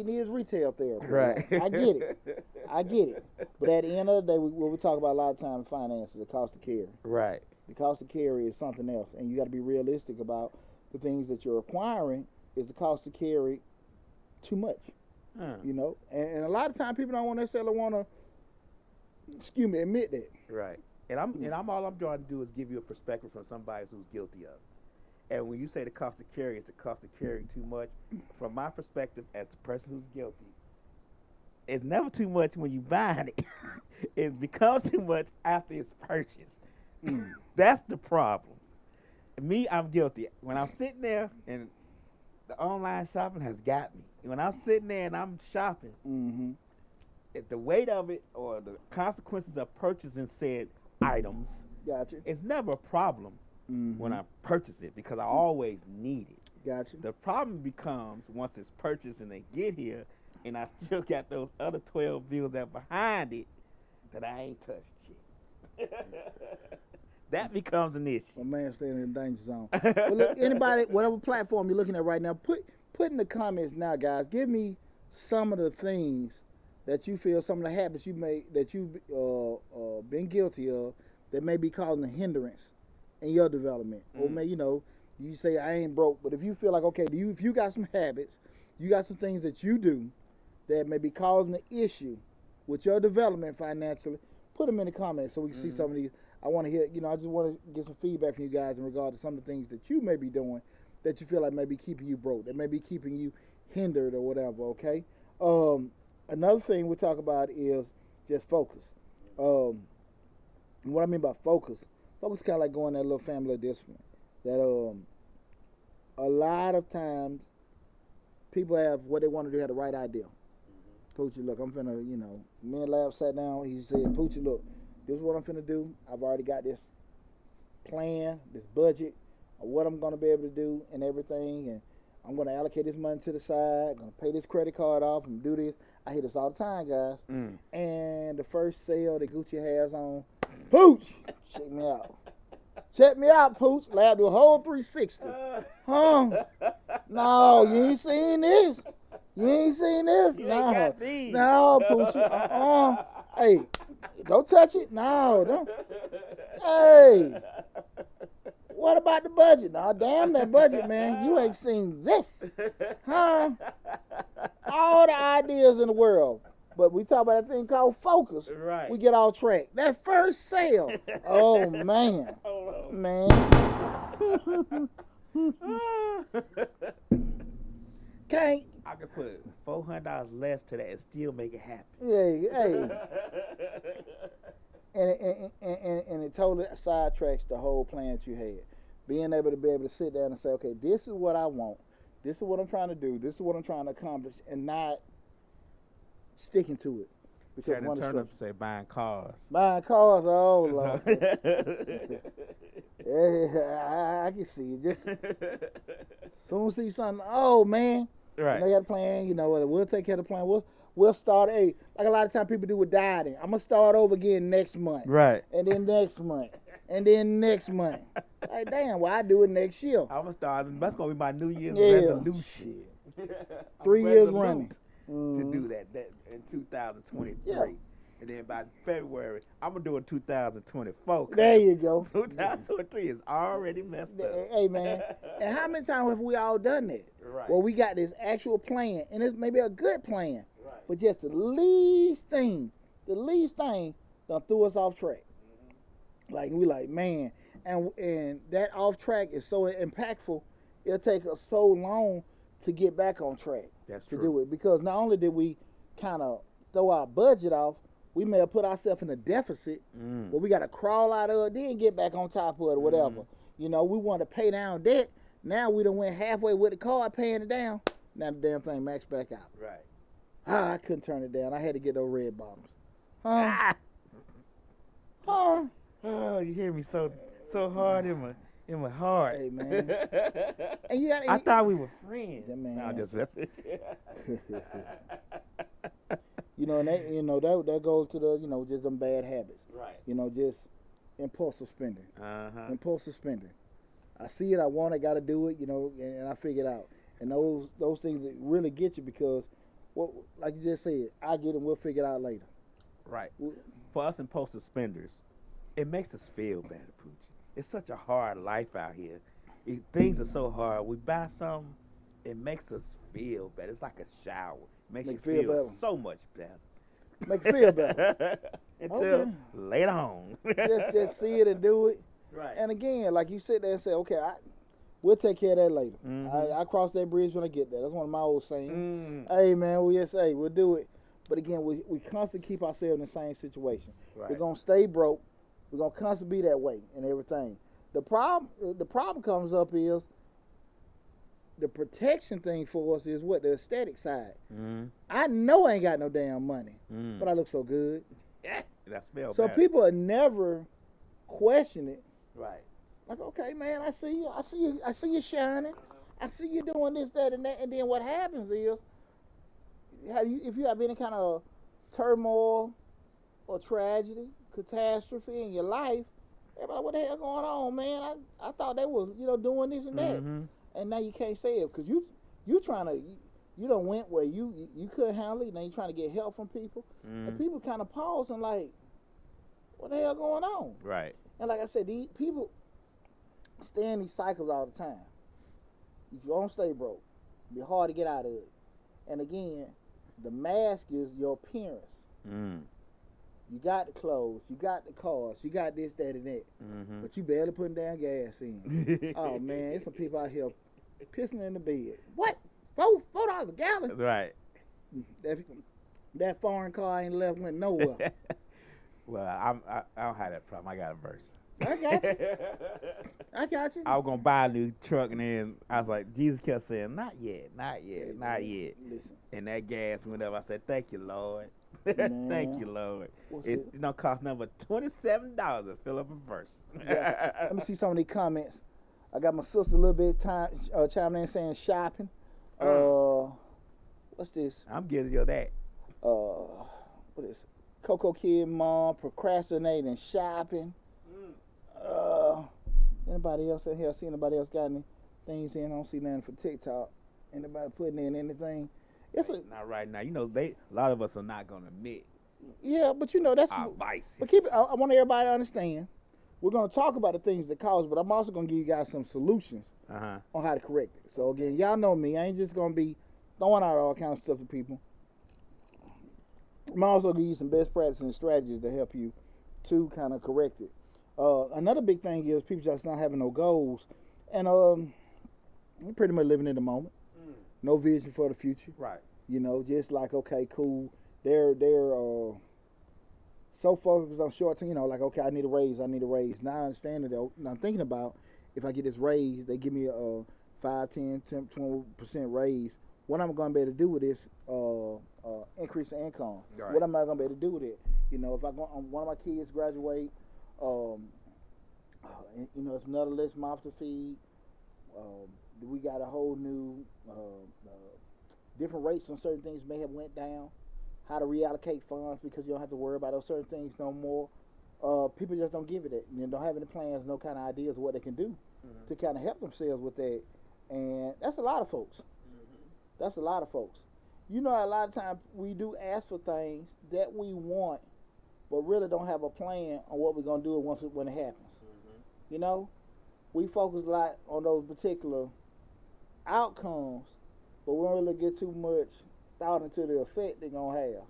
Speaker 1: needs retail therapy.
Speaker 2: Right.
Speaker 1: I get it. But at the end of the day, what we talk about a lot of times, finances, the cost of carry.
Speaker 2: Right.
Speaker 1: The cost of carry is something else. And you got to be realistic about the things that you're acquiring. Is the cost of carry too much? You know? And a lot of times people don't necessarily want to, admit that.
Speaker 2: Right. And I'm all I'm trying to do is give you a perspective from somebody who's guilty of it. And when you say the cost of carry is the cost of carrying too much, from my perspective as the person who's guilty, it's never too much when you buying it. It becomes too much after it's purchased. That's the problem. Me, I'm guilty. When I'm sitting there and the online shopping has got me. When I'm sitting there and I'm shopping, if the weight of it or the consequences of purchasing said items, it's never a problem when I purchase it, because I always need it. The problem becomes once it's purchased and they get here and I still got those other 12 bills that behind it that I ain't touched yet. That becomes an issue.
Speaker 1: My man staying in the danger zone. Well, look, anybody, whatever platform you're looking at right now, put in the comments now, guys. Give me some of the things that you feel, some of the habits you made that you've been guilty of that may be causing a hindrance in your development. Or may, you know, you say I ain't broke, but if you feel like, okay, if you got some habits, you got some things that you do that may be causing an issue with your development financially, put them in the comments so we can see some of these. I want to hear, you know, I just want to get some feedback from you guys in regard to some of the things that you may be doing that you feel like may be keeping you broke, that may be keeping you hindered or whatever, okay? Another thing we'll talk about is just focus. And what I mean by focus is kind of like going that little family of discipline. That a lot of times people have what they want to do, have the right idea. Poochie, look, I'm finna, you know, me and Lab sat down, he said, Poochie, look, this is what I'm finna do. I've already got this plan, this budget of what I'm gonna be able to do and everything, and I'm gonna allocate this money to the side, I'm gonna pay this credit card off and do this. I hear this all the time, guys. And the first sale that Gucci has on, Pooch, check me out. Check me out, Pooch. Lab do a whole 360. Huh? No, you ain't seen this. You ain't seen this? No. No, Pooch. Hey, don't touch it. No, don't. Hey, what about the budget? Nah, damn that budget, man. You ain't seen this. Huh? All the ideas in the world. But we talk about that thing called focus.
Speaker 2: Right.
Speaker 1: We get off track. That first sale. Oh, man. Man. Can't.
Speaker 2: I could put $400 less to that and still make it happen.
Speaker 1: Hey. And it totally sidetracks the whole plan that you had. Being able to sit down and say, okay, this is what I want. This is what I'm trying to do. This is what I'm trying to accomplish, and not sticking to it. Because
Speaker 2: Trying to turn up and say buying cars.
Speaker 1: Buying cars, oh Lord. Yeah, I can see it. Just soon see something. Oh man,
Speaker 2: Right.
Speaker 1: They got a plan. You know, we'll take care of the plan. We'll start like a lot of times people do with dieting. I'm gonna start over again next month.
Speaker 2: Right.
Speaker 1: And then next month. And then next month. Like damn, well I do it next year.
Speaker 2: I'm gonna start. That's gonna be my New Year's resolution.
Speaker 1: 3 years running
Speaker 2: to do that in 2023.
Speaker 1: Yeah.
Speaker 2: And then by February, I'm gonna do it in 2024.
Speaker 1: There you go.
Speaker 2: 2023 is already messed up.
Speaker 1: Hey man, and how many times have we all done that?
Speaker 2: Right.
Speaker 1: Well, we got this actual plan, and it's maybe a good plan,
Speaker 2: Right.
Speaker 1: but just the least thing done threw us off track. Like we like, man, and that off track is so impactful. It'll take us so long to get back on track.
Speaker 2: That's
Speaker 1: to
Speaker 2: true.
Speaker 1: do it, because not only did we kind of throw our budget off, we may have put ourselves in a deficit, but we got to crawl out of it, then get back on top of it or whatever. You know, we want to pay down debt. Now we done went halfway with the card paying it down. Now the damn thing maxed back out.
Speaker 2: Right.
Speaker 1: I couldn't turn it down. I had to get those red bottoms.
Speaker 2: Oh, you hear me so hard in my heart.
Speaker 1: Hey man. And you
Speaker 2: I thought we were friends.
Speaker 1: Yeah, man.
Speaker 2: No, just messing.
Speaker 1: You know, and that goes to the just them bad habits.
Speaker 2: Right.
Speaker 1: You know, just impulsive spending.
Speaker 2: Uh-huh.
Speaker 1: Impulsive spending. I see it, I want it, got to do it, and I figure it out. And those things that really get you, because, well, like you just said, I get them, we'll figure it out later.
Speaker 2: Right. For us impulsive spenders, it makes us feel better, Poochie. It's such a hard life out here. Things are so hard. We buy something, it makes us feel better. It's like a shower. It makes you feel
Speaker 1: better.
Speaker 2: so much better.
Speaker 1: Make you feel better.
Speaker 2: Until later on.
Speaker 1: just see it and do it.
Speaker 2: Right.
Speaker 1: And again, like you sit there and say, okay, we'll take care of that later. I cross that bridge when I get there. That's one of my old sayings. Hey, man, we'll do it. But again, we constantly keep ourselves in the same situation.
Speaker 2: Right.
Speaker 1: We're going to stay broke. We're going to constantly be that way and everything. The problem comes up is the protection thing for us is what? The aesthetic side. I know I ain't got no damn money, but I look so good.
Speaker 2: Yeah, that smells
Speaker 1: So
Speaker 2: bad.
Speaker 1: people are never question it.
Speaker 2: Right.
Speaker 1: Like, okay, man, I see you shining. I see you doing this, that, and that. And then what happens is, if you have any kind of turmoil or tragedy, catastrophe in your life, everybody, what the hell going on, man? I thought they was, doing this and that. And now you can't say it because you trying to, you done went where you couldn't handle it. Now you trying to get help from people. And people kind of pause and like, what the hell going on?
Speaker 2: Right.
Speaker 1: And like I said, these people stay in these cycles all the time. If you don't stay broke, it'll be hard to get out of it. And again, the mask is your appearance. You got the clothes, you got the cars, you got this, that, and that. But you barely putting down gas in. Oh man, there's some people out here pissing in the bed. What? $4 a gallon?
Speaker 2: Right.
Speaker 1: That foreign car ain't went nowhere.
Speaker 2: Well, I don't have that problem. I got a verse.
Speaker 1: I got you.
Speaker 2: I was gonna buy a new truck, and then I was like, Jesus kept saying, "Not yet, not yet, not yet."
Speaker 1: Listen.
Speaker 2: And that gas went up. I said, "Thank you, Lord. Thank you, Lord." It don't cost nothing but $27 to fill up a verse.
Speaker 1: Let me see some of these comments. I got my sister a little bit chiming in saying shopping. What's this?
Speaker 2: I'm guilty of that.
Speaker 1: What is it? Coco Kid mom procrastinating shopping. Anybody else in here? See anybody else got any things in? I don't see nothing for TikTok. Anybody putting in anything?
Speaker 2: Not right now. A lot of us are not gonna admit.
Speaker 1: Yeah, but that's
Speaker 2: our vices.
Speaker 1: But keep it. I want everybody to understand. We're gonna talk about the things that cause, but I'm also gonna give you guys some solutions on how to correct it. So again, y'all know me. I ain't just gonna be throwing out all kinds of stuff to people. I'm also gonna give you some best practices and strategies to help you to kind of correct it. Another big thing is people just not having no goals, and I'm pretty much living in the moment. No vision for the future.
Speaker 2: Right.
Speaker 1: You know, just like, okay, cool. They're so focused on short term, you know, like, okay, I need a raise. Now I understand it, though. Now I'm thinking about, if I get this raise, they give me a 5, 10, 20% raise. What am I going to be able to do with this increase in income?
Speaker 2: Right.
Speaker 1: What am I going to be able to do with it? You know, if one of my kids graduate, you know, it's another less mouth to feed. We got a whole new different rates on certain things may have went down. How to reallocate funds because you don't have to worry about those certain things no more. People just don't give it that. And they don't have any plans, no kind of ideas of what they can do to kind of help themselves with that. And that's a lot of folks. That's a lot of folks. You know, a lot of times we do ask for things that we want, but really don't have a plan on what we're going to do when it happens. You know, we focus a lot on those particular outcomes, but we don't really get too much thought into the effect they're going to have.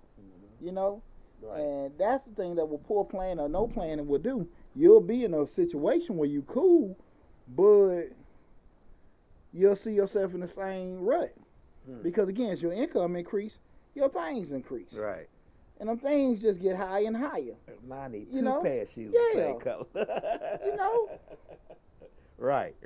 Speaker 1: You know? Right. And that's the thing that with poor planning or no planning will do. You'll be in a situation where you cool, but you'll see yourself in the same rut. Because again, as your income increase, your things increase.
Speaker 2: Right.
Speaker 1: And them things just get higher and higher.
Speaker 2: I need
Speaker 1: you
Speaker 2: two
Speaker 1: know?
Speaker 2: pair of shoes
Speaker 1: Yeah.
Speaker 2: the same color.
Speaker 1: You know?
Speaker 2: Right.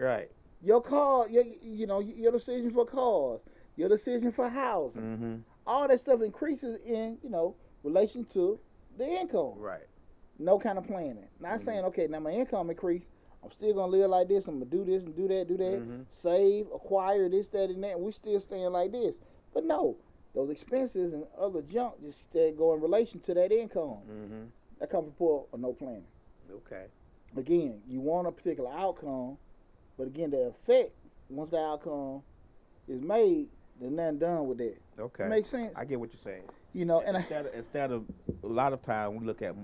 Speaker 1: Your car, you know, your decision for cars, your decision for housing, all that stuff increases in, you know, relation to the income.
Speaker 2: Right.
Speaker 1: No kind of planning. Not saying, okay, now my income increased, I'm still gonna live like this. I'm gonna do this and do that, save, acquire this, that, and that. And we still staying like this. But no, those expenses and other junk just go in relation to that income. That comes from poor or no planning.
Speaker 2: Okay.
Speaker 1: Again, you want a particular outcome, but again, the effect once the outcome is made, there's nothing done with that.
Speaker 2: Okay.
Speaker 1: It makes sense.
Speaker 2: I get what you're saying.
Speaker 1: You know, and
Speaker 2: instead of a lot of time we look at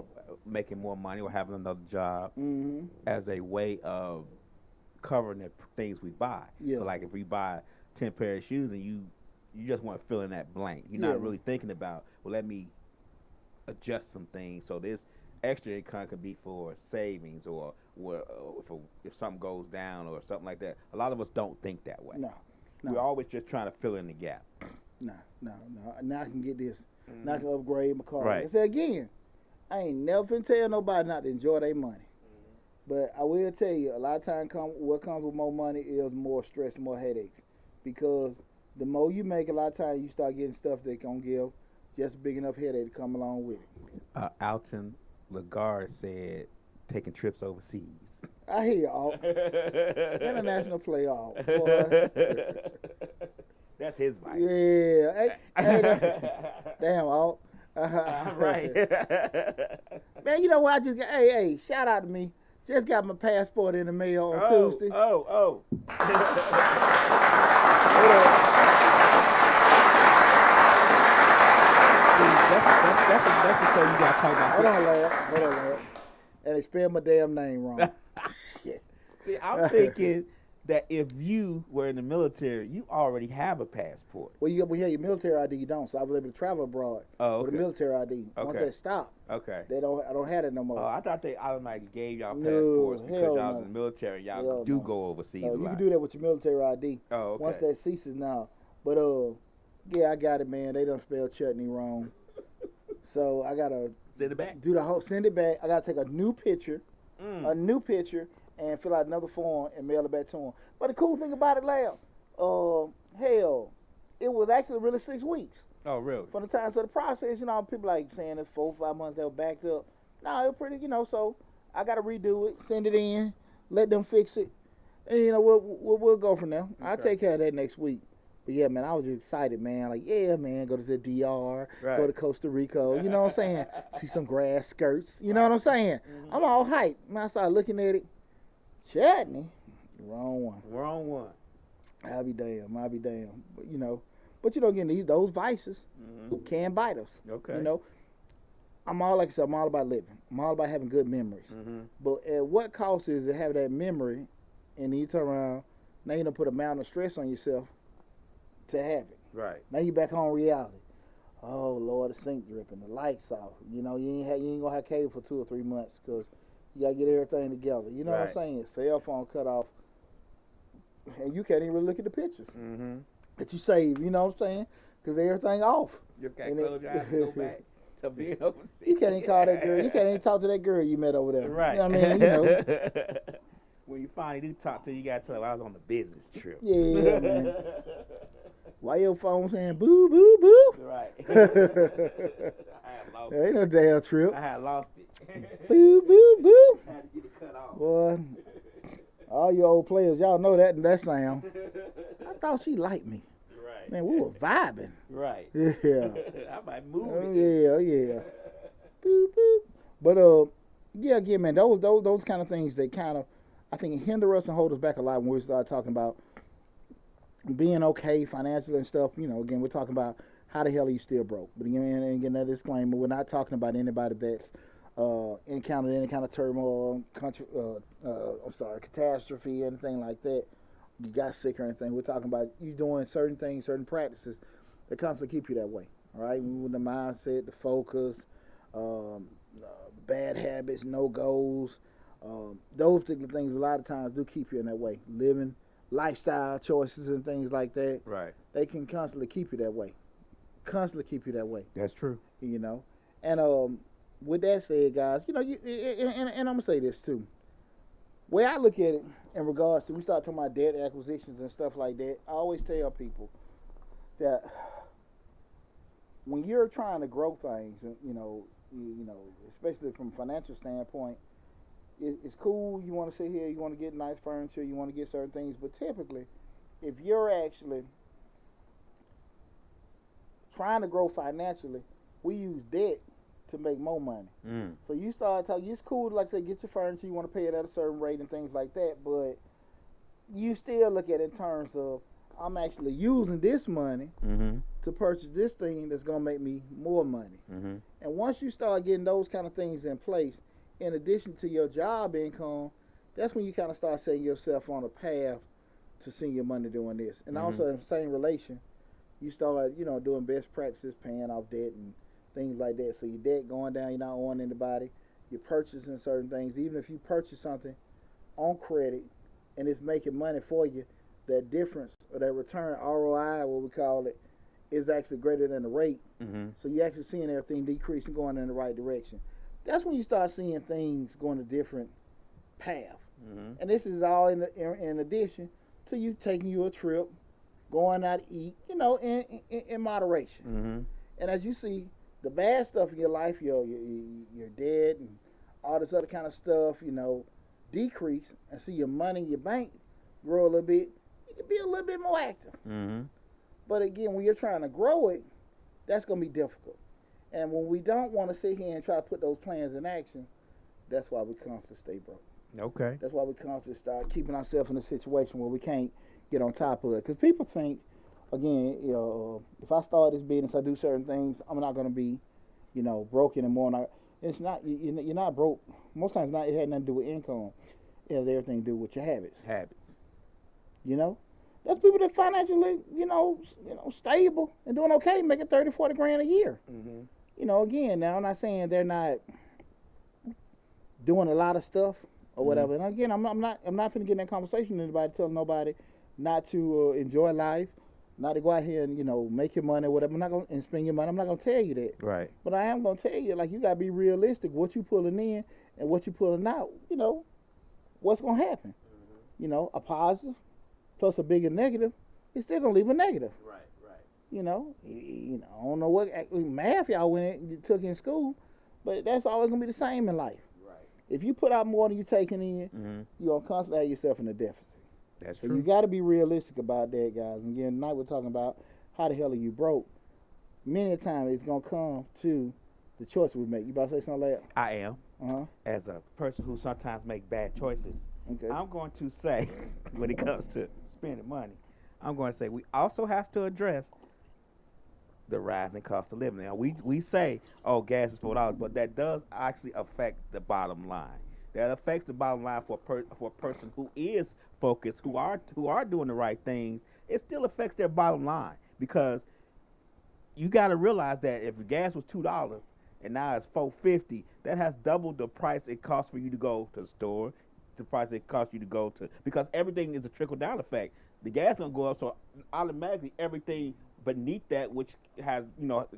Speaker 2: making more money or having another job as a way of covering the things we buy.
Speaker 1: Yeah.
Speaker 2: So like if we buy 10 pair of shoes and you just want to fill in that blank, you're not really thinking about, well, let me adjust some things so this extra income could be for savings or if something goes down or something like that. A lot of us don't think that way.
Speaker 1: No.
Speaker 2: We're always just trying to fill in the gap.
Speaker 1: No. Now I can get this. Now I can upgrade my car.
Speaker 2: Right.
Speaker 1: I say again, I ain't never finna tell nobody not to enjoy their money. But I will tell you, a lot of times what comes with more money is more stress, more headaches. Because the more you make, a lot of times you start getting stuff that gonna give just a big enough headache to come along with it.
Speaker 2: Alton Lagarde said taking trips overseas.
Speaker 1: I hear y'all. International playoff. Boy.
Speaker 2: That's his vice.
Speaker 1: Yeah. Hey, damn, Alt.
Speaker 2: Right.
Speaker 1: Man, you know what? I just got, hey, shout out to me. Just got my passport in the mail on Tuesday.
Speaker 2: Oh. That's the show you got to talk about.
Speaker 1: Hold on, lad. And they spelled my damn name wrong.
Speaker 2: See, I'm thinking that if you were in the military, you already have a passport.
Speaker 1: Well, when you have your military ID, you don't. So I was able to travel abroad with a military ID. Once that stopped, I don't have it no more.
Speaker 2: Oh, I thought they automatically gave y'all passports because y'all was in the military. Y'all do go overseas.
Speaker 1: No, you can do that with your military ID.
Speaker 2: Oh, okay.
Speaker 1: Once that ceases now. But yeah, I got it, man. They done spelled chutney wrong. So I gotta
Speaker 2: send it back.
Speaker 1: Send it back. I gotta take a new picture, and fill out another form and mail it back to them. But the cool thing about it, Lab, hell, it was actually really 6 weeks.
Speaker 2: Oh, really?
Speaker 1: From the time, so the process, you know, people like saying it's 4 or 5 months they were backed up. No, it was pretty, you know, so I got to redo it, send it in, let them fix it, and, you know, we'll go from there. Okay. I'll take care of that next week. But, yeah, man, I was excited, man. Like, yeah, man, go to the DR, go to Costa Rica, you know what I'm saying? See some grass skirts, you know what I'm saying? I'm all hyped. Man, I started looking at it. Chutney, wrong one. I'll be damn. But you know, again, those vices can bite us.
Speaker 2: Okay.
Speaker 1: You know, I'm all about living. I'm all about having good memories. But at what cost is to have that memory, and then you turn around, now you don't put a mountain of stress on yourself to have it.
Speaker 2: Right.
Speaker 1: Now you back on reality. Oh Lord, the sink dripping, the lights off. You know, you ain't gonna have cable for 2 or 3 months because you gotta get everything together. You know what I'm saying? Cell phone cut off. and you can't even really look at the pictures
Speaker 2: Mm-hmm.
Speaker 1: that you save. You know what I'm saying? Because everything off.
Speaker 2: Just gotta
Speaker 1: And
Speaker 2: close your eyes and go back to being overseas.
Speaker 1: You can't even call that girl. You can't even talk to that girl you met over there.
Speaker 2: Right.
Speaker 1: You know what I mean? You know.
Speaker 2: When you finally do talk to her, you gotta tell her I was on the business trip.
Speaker 1: Yeah, man. Why your phone saying boo, boo, boo?
Speaker 2: Right. I had lost
Speaker 1: Ain't no damn trip.
Speaker 2: I had lost it.
Speaker 1: Boo, boo, boo.
Speaker 2: I had to get it cut off.
Speaker 1: Boy, all you old players, y'all know that sound. I thought she liked me.
Speaker 2: Right.
Speaker 1: Man, we were vibing.
Speaker 2: Right.
Speaker 1: Yeah.
Speaker 2: I might move
Speaker 1: Oh,
Speaker 2: it.
Speaker 1: yeah. Boop, boop. But, yeah, again, man, those kind of things that kind of, I think, hinder us and hold us back a lot when we start talking about being okay financially and stuff. You know, again, we're talking about how the hell are you still broke. But again, that disclaimer, we're not talking about anybody that's encountered any kind of turmoil, catastrophe, anything like that. You got sick or anything. We're talking about you doing certain things, certain practices that constantly keep you that way. All right, with the mindset, the focus, bad habits, no goals. Those particular things a lot of times do keep you in that way. Living lifestyle choices and things like that.
Speaker 2: Right.
Speaker 1: They can constantly keep you that way.
Speaker 2: That's true.
Speaker 1: You know, and with that said, guys, you know, and I'm gonna say this too. Way I look at it in regards to, we start talking about debt acquisitions and stuff like that. I always tell people that when you're trying to grow things, you know, especially from a financial standpoint, it's cool. You want to sit here, you want to get nice furniture, you want to get certain things, but typically, if you're actually trying to grow financially, we use debt to make more money. So you start talking, it's cool, like I say, get your furniture, you want to pay it at a certain rate and things like that, but you still look at it in terms of, I'm actually using this money to purchase this thing that's going to make me more money. And once you start getting those kind of things in place, in addition to your job income, that's when you kind of start setting yourself on a path to seeing your money doing this. And also in the same relation, you start, you know, doing best practices, paying off debt and things like that. So your debt going down, you're not owing anybody. You're purchasing certain things. Even if you purchase something on credit and it's making money for you, that difference or that return, ROI, what we call it, is actually greater than the rate. So you're actually seeing everything decrease and going in the right direction. That's when you start seeing things going a different path. And this is all in addition to you taking you a trip, going out to eat, you know, in moderation. And as you see, the bad stuff in your life, your debt and all this other kind of stuff, you know, decrease, and see your money in your bank grow a little bit, you can be a little bit more active. But again, when you're trying to grow it, that's going to be difficult. And when we don't want to sit here and try to put those plans in action, that's why we constantly stay broke.
Speaker 2: Okay.
Speaker 1: That's why we constantly start keeping ourselves in a situation where we can't get on top of it. Because people think, again, you know, if I start this business, I do certain things, I'm not going to be, you know, broke anymore. It's not, you're not broke. Most times, it had nothing to do with income. It has everything to do with your habits. You know? That's people that financially, you know, stable and doing okay, making 30, 40 grand a year. You know, again, now I'm not saying they're not doing a lot of stuff or whatever. And again, I'm not finna get in that conversation with anybody, telling nobody not to enjoy life, not to go out here and, you know, make your money or whatever. I'm not gonna and spend your money. I'm not gonna tell you that.
Speaker 2: Right.
Speaker 1: But I am gonna tell you, like, you gotta be realistic. What you pulling in and what you pulling out. You know, what's gonna happen? You know, a positive plus a bigger negative, it's still gonna leave a negative.
Speaker 2: Right.
Speaker 1: You know, I don't know what math y'all took in school, but that's always gonna be the same in life.
Speaker 2: Right.
Speaker 1: If you put out more than you're taking in, you're gonna constantly have yourself in a deficit.
Speaker 2: That's
Speaker 1: so
Speaker 2: true.
Speaker 1: You got to be realistic about that, guys. And again, tonight we're talking about how the hell are you broke. Many a time it's gonna come to the choice we make. You about to say something like that?
Speaker 2: I am. As a person who sometimes make bad choices, I'm going to say, when it comes to spending money, I'm going to say we also have to address the rising cost of living. Now, we say, oh, gas is $4, but that does actually affect the bottom line. That affects the bottom line for a person who is focused, who are doing the right things. It still affects their bottom line, because you got to realize that if gas was $2 and now it's $4.50, that has doubled the price it costs for you to go to the store, the price it costs you to go to, because everything is a trickle down effect. The gas gonna go up, so automatically everything beneath that, which has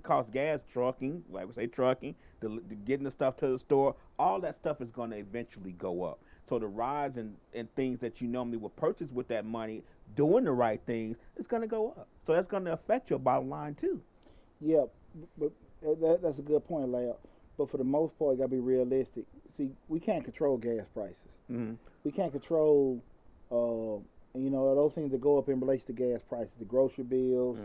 Speaker 2: costs gas, trucking, like we say, trucking, the getting the stuff to the store, all that stuff is gonna eventually go up. So the rise in things that you normally would purchase with that money, doing the right things, it's gonna go up. So that's gonna affect your bottom line too.
Speaker 1: Yeah, but that's a good point, Leo. But for the most part, you gotta be realistic. See, we can't control gas prices.
Speaker 2: Mm-hmm.
Speaker 1: We can't control, those things that go up in relation to gas prices, the grocery bills,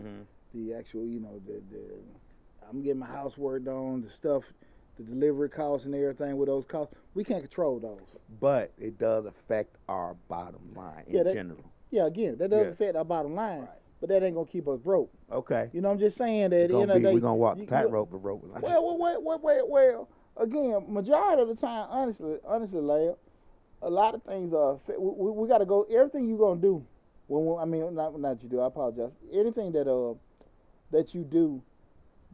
Speaker 1: the actual, I'm getting my housework done, the stuff, the delivery costs and everything with those costs. We can't control those.
Speaker 2: But it does affect our bottom line in general.
Speaker 1: Yeah, again, that does affect our bottom line,
Speaker 2: right.
Speaker 1: But that ain't gonna keep us broke.
Speaker 2: Okay.
Speaker 1: You know, I'm just saying that at the end of the day,
Speaker 2: we're gonna walk the tightrope of rope.
Speaker 1: Well, again, majority of the time, honestly, Leia, a lot of things are. We got to go. Everything you're gonna do. Not you do. I apologize. Anything that you do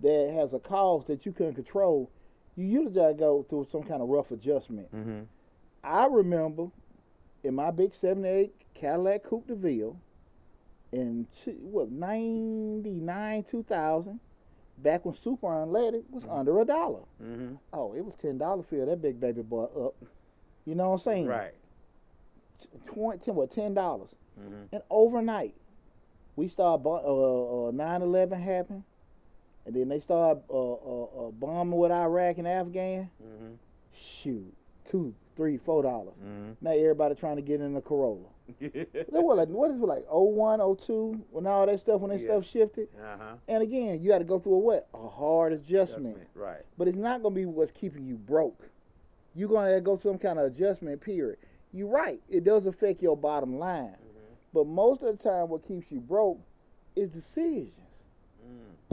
Speaker 1: that has a cost that you couldn't control, you usually gotta go through some kind of rough adjustment.
Speaker 2: Mm-hmm.
Speaker 1: I remember in my big '78 Cadillac Coupe de Ville in 99, 2000, back when Super Unleaded was under $1.
Speaker 2: Mm-hmm.
Speaker 1: Oh, it was $10 fill that big baby boy up. You know what I'm saying?
Speaker 2: Right.
Speaker 1: $10.
Speaker 2: Mm-hmm.
Speaker 1: And overnight, we started 9/11 happened, and then they started bombing with Iraq and Afghan.
Speaker 2: Mm-hmm.
Speaker 1: Shoot, $2, $3, $4.
Speaker 2: Mm-hmm.
Speaker 1: Now everybody trying to get in the Corolla. What is it like 01, 02 when all that stuff stuff shifted?
Speaker 2: Uh-huh.
Speaker 1: And again, you got to go through a hard adjustment.
Speaker 2: Right.
Speaker 1: But it's not gonna be what's keeping you broke. You're gonna go through some kind of adjustment period. You're right. It does affect your bottom line. Mm-hmm. But most of the time, what keeps you broke is decisions.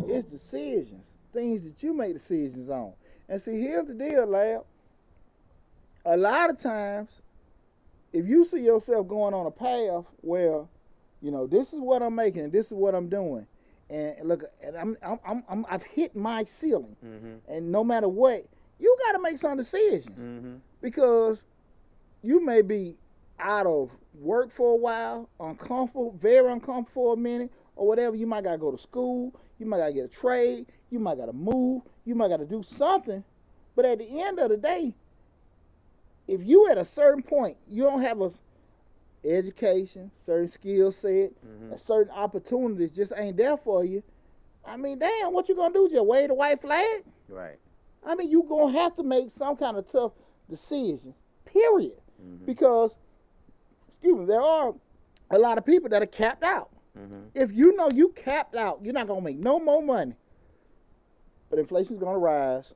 Speaker 1: It's decisions, things that you make decisions on. And see, here's the deal, Lab. A lot of times, if you see yourself going on a path where, this is what I'm making, and this is what I'm doing, and look, and I've hit my ceiling, and no matter what, you got to make some decisions because you may be out of work for a while, uncomfortable, very uncomfortable for a minute, or whatever. You might got to go to school, you might got to get a trade, you might got to move, you might got to do something, but at the end of the day, if you at a certain point, you don't have a education, certain skill set, a certain opportunities just ain't there for you. I mean, damn, what you gonna do? Just wave the white flag?
Speaker 2: Right.
Speaker 1: I mean, you gonna have to make some kind of tough decision, period. Because, there are a lot of people that are capped out. If you know you capped out, you're not gonna make no more money. But inflation's gonna rise,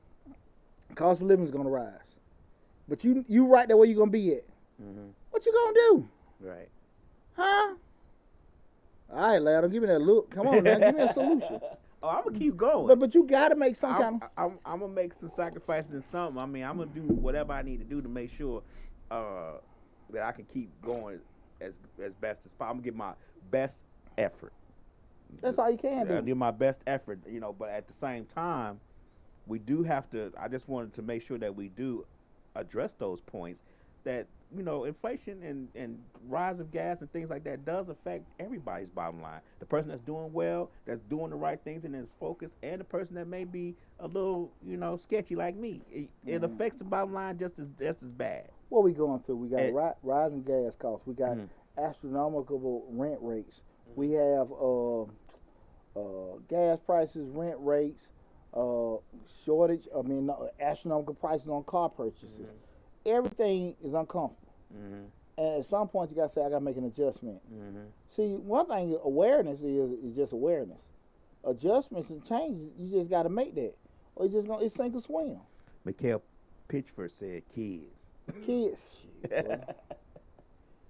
Speaker 1: cost of living is gonna rise. But you right there where you gonna be at. What you gonna do?
Speaker 2: Right.
Speaker 1: Huh? All right, lad, don't give me that look. Come on, now, give me a solution.
Speaker 2: Oh, I'm gonna keep going.
Speaker 1: But you gotta make some kind
Speaker 2: of. I'm gonna make some sacrifices in something. I mean, I'm gonna do whatever I need to do to make sure that I can keep going as best as possible. I'm gonna give my best effort.
Speaker 1: That's all you can do.
Speaker 2: I'll do my best effort, But at the same time, we do have to. I just wanted to make sure that we do address those points that inflation and rise of gas and things like that does affect everybody's bottom line. The person that's doing well, that's doing the right things and is focused, and the person that may be a little sketchy like me. It affects the bottom line just as bad.
Speaker 1: What we going through? We got rising gas costs. We got astronomical rent rates. We have gas prices, rent rates, shortage. Astronomical prices on car purchases. Everything is uncomfortable. And at some point, you got to say, I got to make an adjustment. See, one thing awareness is just awareness. Adjustments and changes, you just got to make that. Or it's sink or swim.
Speaker 2: Mikhail Pitchford said kids.
Speaker 1: Kids.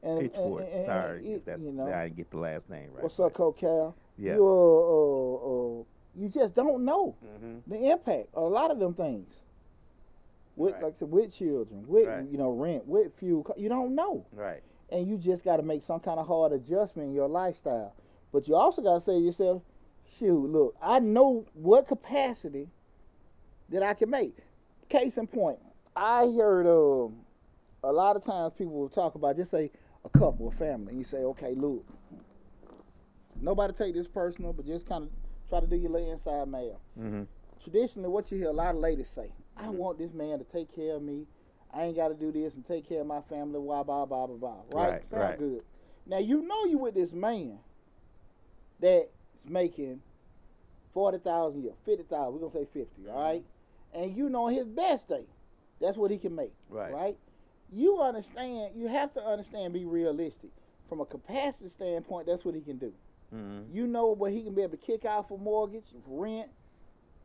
Speaker 2: Pitchford. Sorry if that's I didn't get the last name right.
Speaker 1: What's up, Cocal?
Speaker 2: Yeah.
Speaker 1: You just don't know the impact of a lot of them things. Like I said, with children, with rent, with fuel, you don't know.
Speaker 2: Right.
Speaker 1: And you just got to make some kind of hard adjustment in your lifestyle. But you also got to say to yourself, shoot, look, I know what capacity that I can make. Case in point, I heard a lot of times people will talk about, just say a couple, a family, and you say, okay, look, nobody take this personal, but just kind of try to do your little inside mail.
Speaker 2: Mm-hmm.
Speaker 1: Traditionally, what you hear a lot of ladies say, I want this man to take care of me. I ain't got to do this and take care of my family, blah, blah, blah, blah, blah. Right? Sound good. Now, you know you with this man that's making 40,000 a year, 50,000, we're going to say 50, all right? And you know his best day, that's what he can make, right? You understand, you have to understand, be realistic. From a capacity standpoint, that's what he can do. Mm-hmm. You know what he can be able to kick out for mortgage, for rent,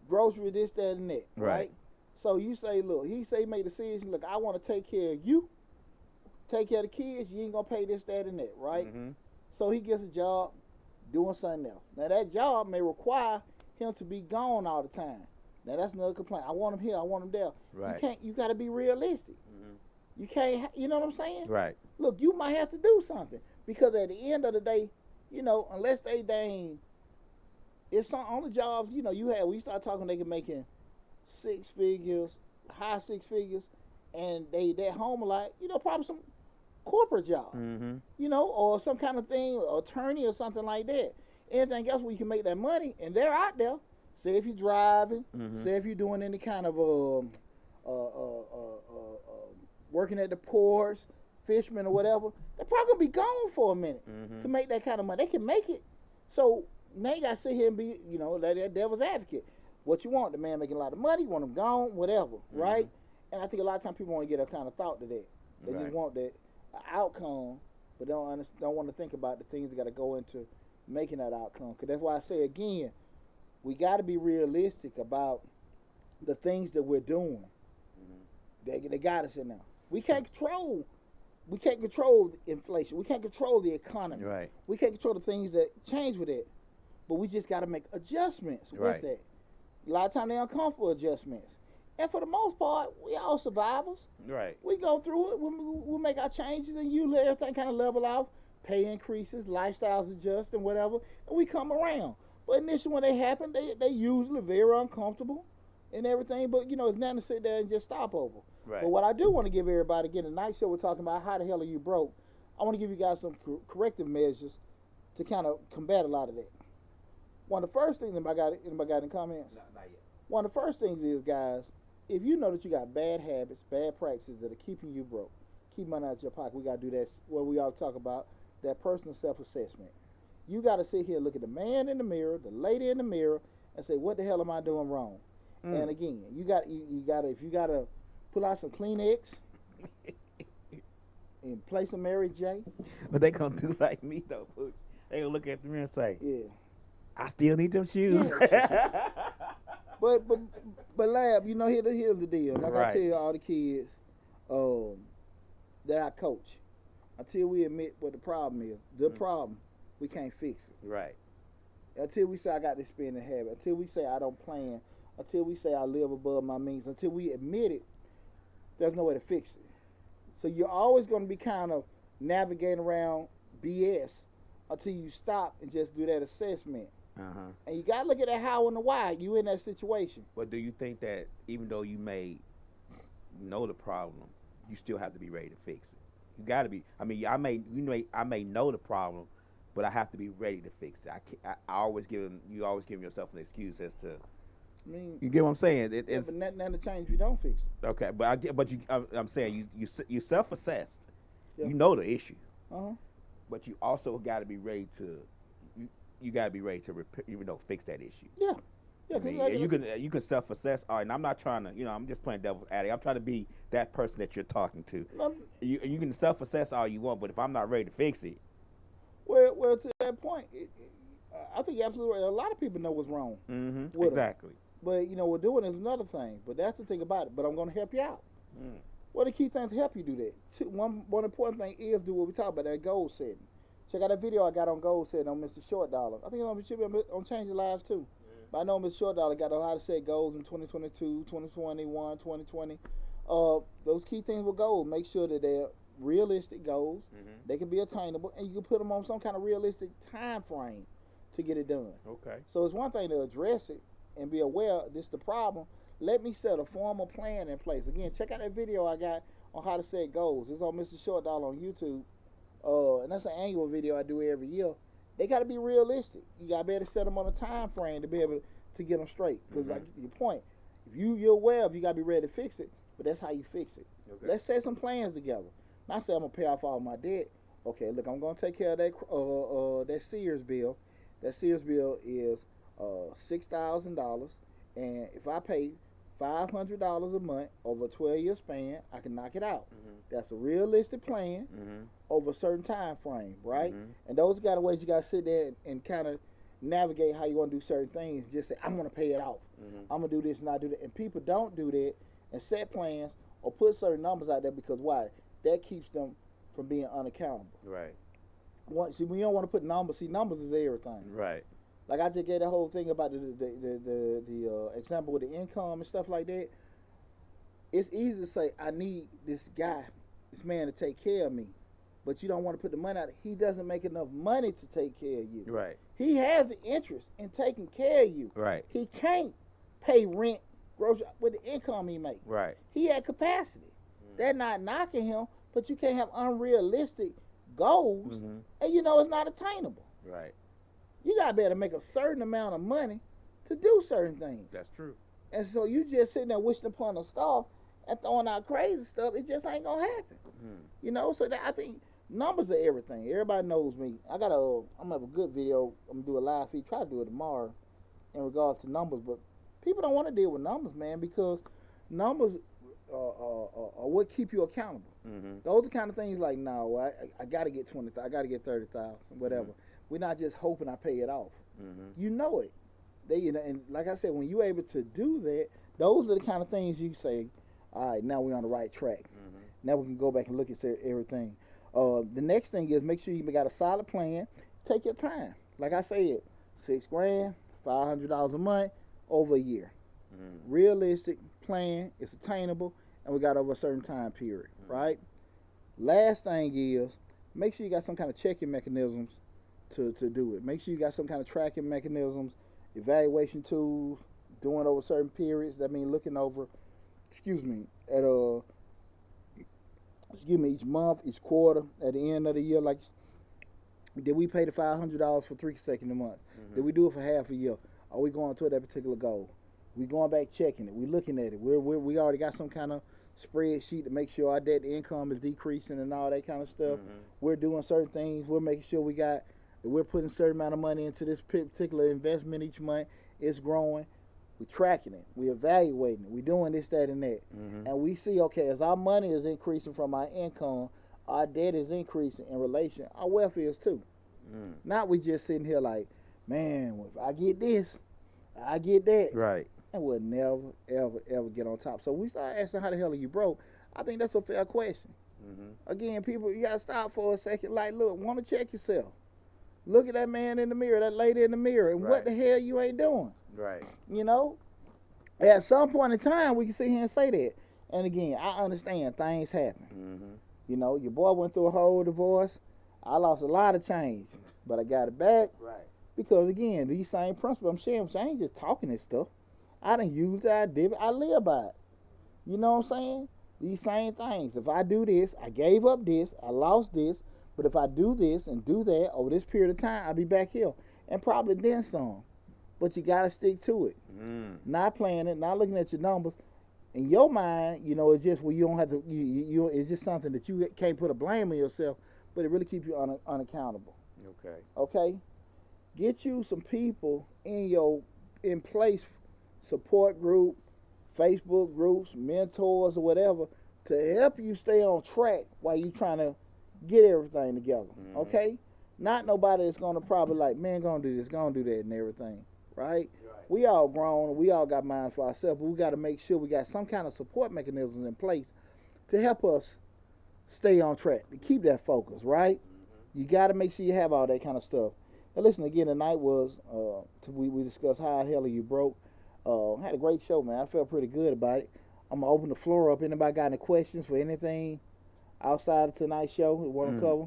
Speaker 1: grocery, this, that, and that, right? So you say, look, he say make the decision, look, I want to take care of you, take care of the kids, you ain't going to pay this, that, and that, right? Mm-hmm. So he gets a job doing something else. Now that job may require him to be gone all the time. Now that's another complaint. I want him here, I want him there. Right. You got to be realistic. Mm-hmm. You can't, you know what I'm saying? Right. Look, you might have to do something because at the end of the day, you know, unless they dang, it's some on the jobs, you know, you have, we start talking, they can making 6 figures, high 6 figures, and they home a lot, you know, probably some corporate job, you know, or some kind of thing, or attorney or something like that. Anything else where you can make that money, and they're out there. Say if you're driving, say if you're doing any kind of working at the ports, fishermen or whatever, they're probably gonna be gone for a minute to make that kind of money. They can make it. So now you gotta sit here and be, you know, that devil's advocate. What you want? The man making a lot of money, you want him gone, whatever, right? And I think a lot of times people want to get a kind of thought to that. They just want that outcome, but don't want to think about the things that got to go into making that outcome. Because that's why I say again, we got to be realistic about the things that we're doing. They got us in there. We can't control the inflation. We can't control the economy. Right. We can't control the things that change with it. But we just got to make adjustments with that. A lot of times they're uncomfortable adjustments. And for the most part, we all survivors. Right. We go through it. We'll make our changes, and you let everything kind of level off. Pay increases, lifestyles adjust, and whatever, and we come around. But initially when they happen, they usually very uncomfortable and everything. But, you know, it's nothing to sit there and just stop over. Right. But what I do want to give everybody, again, tonight show we're talking about how the hell are you broke. I want to give you guys some corrective measures to kind of combat a lot of that. One of the first things, anybody got any comments? Not yet. One of the first things is, guys, if you know that you got bad habits, bad practices that are keeping you broke, keep money out of your pocket, we got to do that, what we all talk about, that personal self-assessment. You got to sit here and look at the man in the mirror, the lady in the mirror, and say, what the hell am I doing wrong? And again, you got to pull out some Kleenex and play some Mary J.
Speaker 2: But they going to do like me, though, Pooch. They going to look at the mirror and say, I still need them shoes. Yeah.
Speaker 1: But Lab, you know, here's the deal. Like I tell all the kids that I coach, until we admit what the problem is, problem, we can't fix it. Right. Until we say I got this spending habit, until we say I don't plan, until we say I live above my means, until we admit it, there's no way to fix it. So you're always going to be kind of navigating around BS until you stop and just do that assessment. And you got to look at that how and the why you in that situation.
Speaker 2: But do you think that even though you may know the problem, you still have to be ready to fix it? You got to be. I mean, I may know the problem, but I have to be ready to fix it. I always give yourself an excuse as to. I mean, you get what I'm saying? It's
Speaker 1: but nothing to change if you don't fix it.
Speaker 2: Okay, but I'm saying you self-assessed. Yeah. You know the issue. But you also got to be ready to. You got to be ready to fix that issue. Yeah. Yeah, I mean, you can self-assess. All right, and I'm not trying to, I'm just playing devil's advocate. I'm trying to be that person that you're talking to. You can self-assess all you want, but if I'm not ready to fix it.
Speaker 1: Well, to that point, I think you're absolutely right. A lot of people know what's wrong.
Speaker 2: Exactly.
Speaker 1: But, we're doing is another thing. But that's the thing about it. But I'm going to help you out. What are the key things to help you do that? One important thing is do what we talk about, that goal setting. Check out that video I got on goal setting on Mr. Short Dollar. I think it should be on Change Your Lives too. But I know Mr. Short Dollar got how to set goals in 2022, 2021, 2020. Those key things with goals, make sure that they're realistic goals. They can be attainable, and you can put them on some kind of realistic time frame to get it done. Okay. So it's one thing to address it and be aware this is the problem. Let me set a formal plan in place. Again, check out that video I got on how to set goals. It's on Mr. Short Dollar on YouTube. And that's an annual video I do every year. They got to be realistic. You got to be able to set them on a time frame to be able to get them straight. Because like your point, if you're aware of, you got to be ready to fix it. But that's how you fix it. Okay. Let's set some plans together. Not say I'm gonna pay off all my debt. Okay, look, I'm gonna take care of that Sears bill. That Sears bill is $6,000, and if I pay $500 a month over a 12-year span, I can knock it out. That's a realistic plan over a certain time frame, right? And those kind of ways you gotta sit there and kind of navigate how you want to do certain things. Just say, I'm gonna pay it off. I'm gonna do this and not do that. And people don't do that and set plans or put certain numbers out there because why? That keeps them from being unaccountable.
Speaker 2: Right.
Speaker 1: See, we don't want to put numbers. See, numbers is everything.
Speaker 2: Right.
Speaker 1: Like I just gave that whole thing about the example with the income and stuff like that. It's easy to say, I need this man to take care of me. But you don't want to put the money out. He doesn't make enough money to take care of you.
Speaker 2: Right.
Speaker 1: He has the interest in taking care of you.
Speaker 2: Right.
Speaker 1: He can't pay rent, grocery with the income he makes.
Speaker 2: Right.
Speaker 1: He had capacity. They're not knocking him, but you can't have unrealistic goals, and you know it's not attainable.
Speaker 2: Right.
Speaker 1: You got to be able to make a certain amount of money to do certain things.
Speaker 2: That's true.
Speaker 1: And so you just sitting there wishing upon a star and throwing out crazy stuff, it just ain't going to happen. You know, so I think numbers are everything. Everybody knows me. I'm going to have a good video. I'm going to do a live feed. Try to do it tomorrow in regards to numbers. But people don't want to deal with numbers, man, because numbers are what keep you accountable. Those are the kind of things like, no, I got to get 20,000, I got to get 30,000, whatever. We're not just hoping I pay it off. You know it. And like I said, when you're able to do that, those are the kind of things you say, all right, now we're on the right track. Now we can go back and look at everything. The next thing is make sure you got a solid plan. Take your time. Like I said, $6,000, $500 a month over a year. Realistic plan, it's attainable, and we got over a certain time period, right? Last thing is make sure you got some kind of checking mechanisms to do it. Make sure you got some kind of tracking mechanisms, evaluation tools, doing over certain periods. That means looking over, each month, each quarter, at the end of the year, like, did we pay the $500 for 3 consecutive months? Did we do it for half a year? Are we going to that particular goal? We going back checking it. We looking at it. We already got some kind of spreadsheet to make sure our debt to income is decreasing and all that kind of stuff. We're doing certain things. We're making sure we're putting a certain amount of money into this particular investment each month. It's growing. We're tracking it. We're evaluating it. We're doing this, that, and that. And we see, okay, as our money is increasing from our income, our debt is increasing in relation. Our welfare is too. Not we just sitting here like, man, if I get this, I get that.
Speaker 2: Right.
Speaker 1: And we'll never, ever, ever get on top. So we start asking, how the hell are you broke? I think that's a fair question. Again, people, you got to stop for a second. Like, look, want to check yourself. Look at that man in the mirror, that lady in the mirror, and what the hell you ain't doing.
Speaker 2: Right.
Speaker 1: You know? At some point in time, we can sit here and say that. And again, I understand things happen. You know, your boy went through a whole divorce. I lost a lot of change, but I got it back. Right. Because, again, these same principles I'm sharing, I ain't just talking this stuff. I done used it, I did it, I live by it. You know what I'm saying? These same things. If I do this, I gave up this, I lost this, but if I do this and do that over this period of time, I'll be back here. And probably then some. But you got to stick to it. Not playing it, not looking at your numbers. In your mind, you know, it's just where you don't have to, it's just something that you can't put a blame on yourself, but it really keeps you unaccountable. Okay? Get you some people in place, support group, Facebook groups, mentors or whatever, to help you stay on track while you trying to get everything together, okay? Not nobody that's going to probably like, man, going to do this, going to do that and everything, right? We all grown, we all got minds for ourselves, but we got to make sure we got some kind of support mechanisms in place to help us stay on track, to keep that focus, right? You got to make sure you have all that kind of stuff. Now listen, again, tonight was, we discussed how the hell are you broke. Had a great show, man. I felt pretty good about it. I'm going to open the floor up. Anybody got any questions for anything outside of tonight's show we want to cover?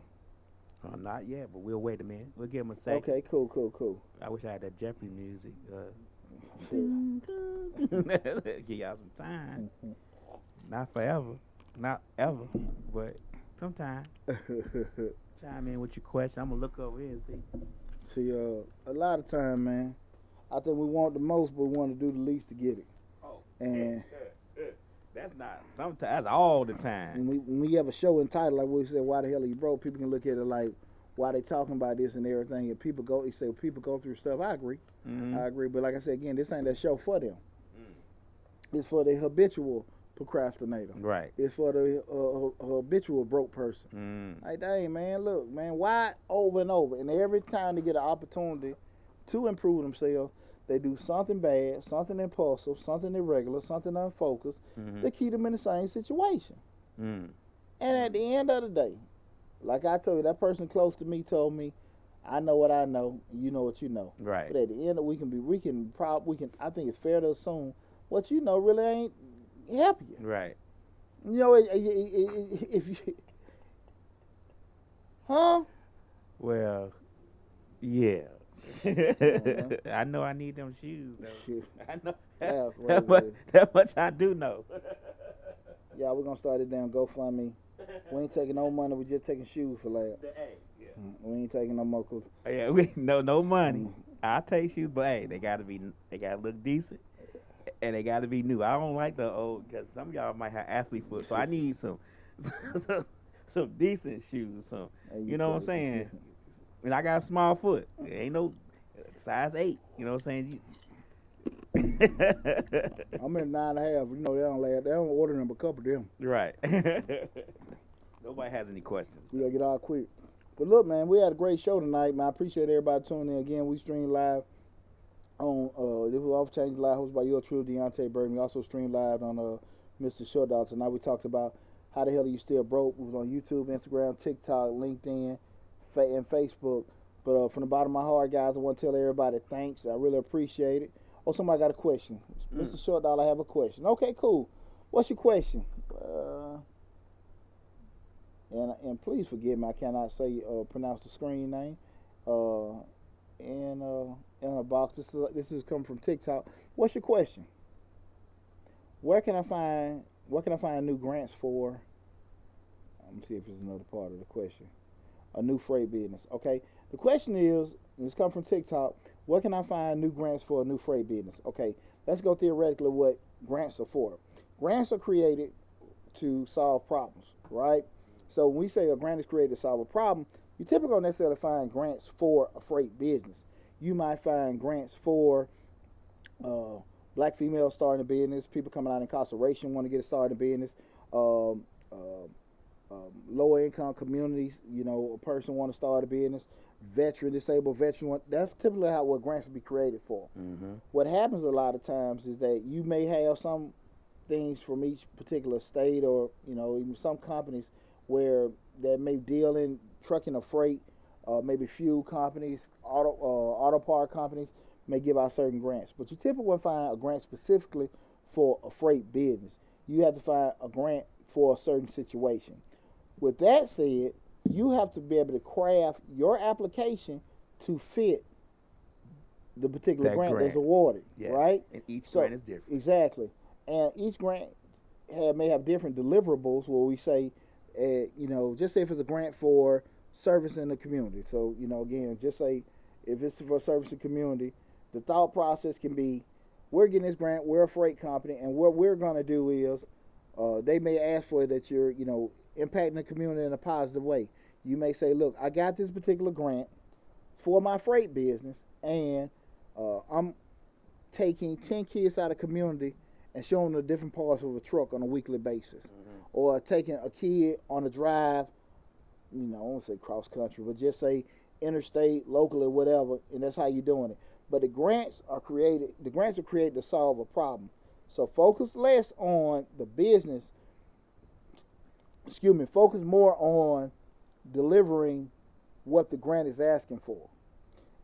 Speaker 2: Not yet, but we'll wait a minute. We'll give them a second.
Speaker 1: Okay, cool.
Speaker 2: I wish I had that Jeopardy music. Give y'all some time. Not forever. Not ever, but sometimes. Chime in with your question. I'm gonna look over here and see.
Speaker 1: See, a lot of time, man, I think we want the most, but we want to do the least to get it.
Speaker 2: Oh,
Speaker 1: And
Speaker 2: that's not sometimes. That's all the time.
Speaker 1: when we have a show entitled, like we said, "Why the hell are you broke?" People can look at it like, "Why they talking about this and everything?" And people go, people go through stuff. I agree, I agree. But like I said again, this ain't that show for them. It's for the habitual procrastinator.
Speaker 2: Right.
Speaker 1: It's for the habitual broke person. Like, dang, man, look, man, why over and over? And every time they get an opportunity to improve themselves, they do something bad, something impulsive, something irregular, something unfocused that keep them in the same situation. And at the end of the day, like I told you, that person close to me told me, I know what I know, you know what you know.
Speaker 2: Right.
Speaker 1: But at the end, we can. I think it's fair to assume what you know really ain't help you.
Speaker 2: Right.
Speaker 1: You know, if you, huh?
Speaker 2: Well, yeah. I know I need them shoes, though. I know that much I do know.
Speaker 1: Yeah, we're gonna start it down GoFundMe. We ain't taking no money. We just taking shoes for lab.
Speaker 2: Hey, yeah.
Speaker 1: We ain't taking no more.
Speaker 2: Yeah, we no money. I'll take shoes, but hey, they gotta look decent. And they got to be new. I don't like the old, because some of y'all might have athlete foot. So I need some decent shoes. You know what I'm saying? And I got a small foot. It ain't no size 8. You know what I'm saying?
Speaker 1: I'm in 9.5. You know, they don't order them, a couple of them.
Speaker 2: Right. Nobody has any questions.
Speaker 1: We gotta get all quick. But look, man, we had a great show tonight, man. I appreciate everybody tuning in. Again, we stream live on this was Off Change Live, hosted by your true Deonte Burden. We also stream live on Mr. Short Dog. Tonight we talked about how the hell are you still broke. We was on YouTube, Instagram, TikTok, LinkedIn, and Facebook. But from the bottom of my heart, guys, I want to tell everybody thanks. I really appreciate it. Oh, somebody got a question. Mr. Short Dog, I have a question. Okay, cool. What's your question? And please forgive me, I cannot say pronounce the screen name. In a box. This is coming from TikTok. What's your question? Where can I find new grants for? Let me see if there's another part of the question. A new freight business. Okay. The question is, it's come from TikTok. Where can I find new grants for a new freight business? Okay. Let's go theoretically what grants are for. Grants are created to solve problems, right? So when we say a grant is created to solve a problem, you typically don't necessarily find grants for a freight business. You might find grants for black females starting a business, people coming out of incarceration want to get started a business, lower income communities, you know, a person want to start a business, disabled veteran. That's typically what grants will be created for. What happens a lot of times is that you may have some things from each particular state, or you know, even some companies where that may deal in trucking or freight. Maybe fuel companies, auto part companies may give out certain grants. But you typically won't find a grant specifically for a freight business. You have to find a grant for a certain situation. With that said, you have to be able to craft your application to fit the particular grant that's awarded, right?
Speaker 2: And each grant is different.
Speaker 1: Exactly. And each grant may have different deliverables where we say, you know, just say if it's a grant for service in the community. So, you know, again, just say if it's for service in the community, the thought process can be, we're getting this grant, we're a freight company, and what we're going to do is, they may ask for that you're, you know, impacting the community in a positive way. You may say, look, I got this particular grant for my freight business, and I'm taking 10 kids out of the community and showing them the different parts of a truck on a weekly basis. Or taking a kid on a drive, you know, I won't say cross country, but just say interstate, locally, whatever, and that's how you're doing it. But the grants are created to solve a problem. So focus less on the business, focus more on delivering what the grant is asking for.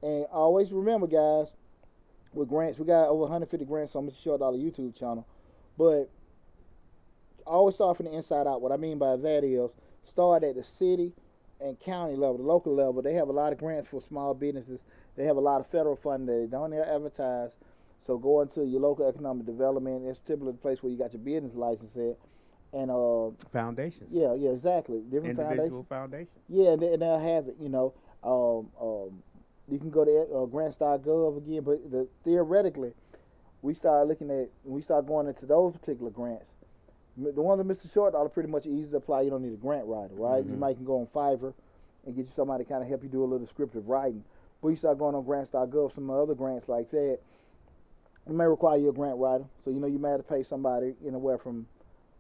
Speaker 1: And always remember, guys, with grants, we got over 150 grants on Mr. Short Dollar YouTube channel, but always start from the inside out. What I mean by that is start at the city and county level, the local level. They have a lot of grants for small businesses. They have a lot of federal funding that they don't advertise. So go into your local economic development. It's typically the place where you got your business license at. and
Speaker 2: foundations.
Speaker 1: yeah, exactly, different
Speaker 2: Individual foundations.
Speaker 1: Yeah, and they'll have it. You can go to grants.gov again, but theoretically, we start going into those particular grants. The ones that Mr. Short are pretty much easy to apply. You don't need a grant writer, right? You might can go on Fiverr and get you somebody to kind of help you do a little descriptive writing. But you start going on grants.gov, some other grants like that, it may require you a grant writer. So you may have to pay somebody anywhere from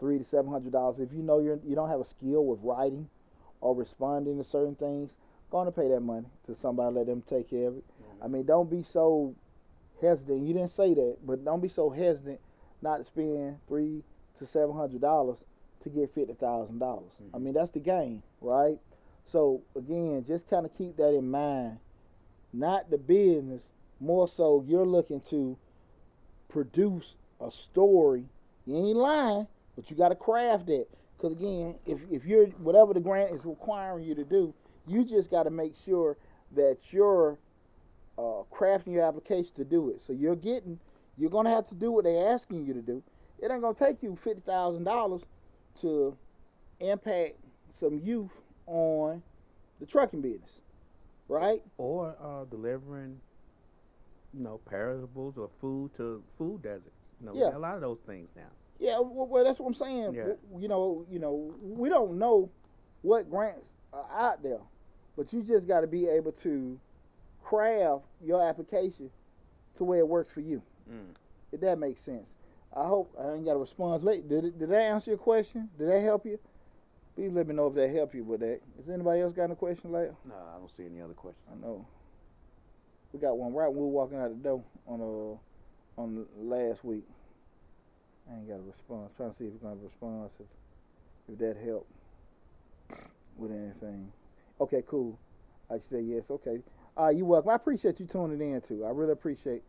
Speaker 1: $300 to $700. If you know you don't have a skill with writing or responding to certain things, go on and pay that money to somebody, let them take care of it. I mean, don't be so hesitant. You didn't say that, but don't be so hesitant not to spend $300 to $700 to get $50,000. I mean, that's the game, right? So again, just kind of keep that in mind. Not the business, more so you're looking to produce a story. You ain't lying, but you got to craft that. Because again, if you're whatever the grant is requiring you to do, you just got to make sure that you're crafting your application to do it. So you're going to have to do what they're asking you to do. It ain't going to take you $50,000 to impact some youth on the trucking business, right?
Speaker 2: Or delivering, perishables or food to food deserts. We got a lot of those things now.
Speaker 1: Yeah, well, that's what I'm saying.
Speaker 2: Yeah.
Speaker 1: We don't know what grants are out there, but you just got to be able to craft your application to where it works for you. If that makes sense. I hope I ain't got a response late. Did that answer your question? Did that help you? Please let me know if that helped you with that. Has anybody else got a question later?
Speaker 2: No, I don't see any other questions.
Speaker 1: I know. We got one right when we were walking out the door on last week. I ain't got a response. Trying to see if we're gonna have a response if that helped with anything. Okay, cool. I said yes. Okay. You're welcome. I appreciate you tuning in too. I really appreciate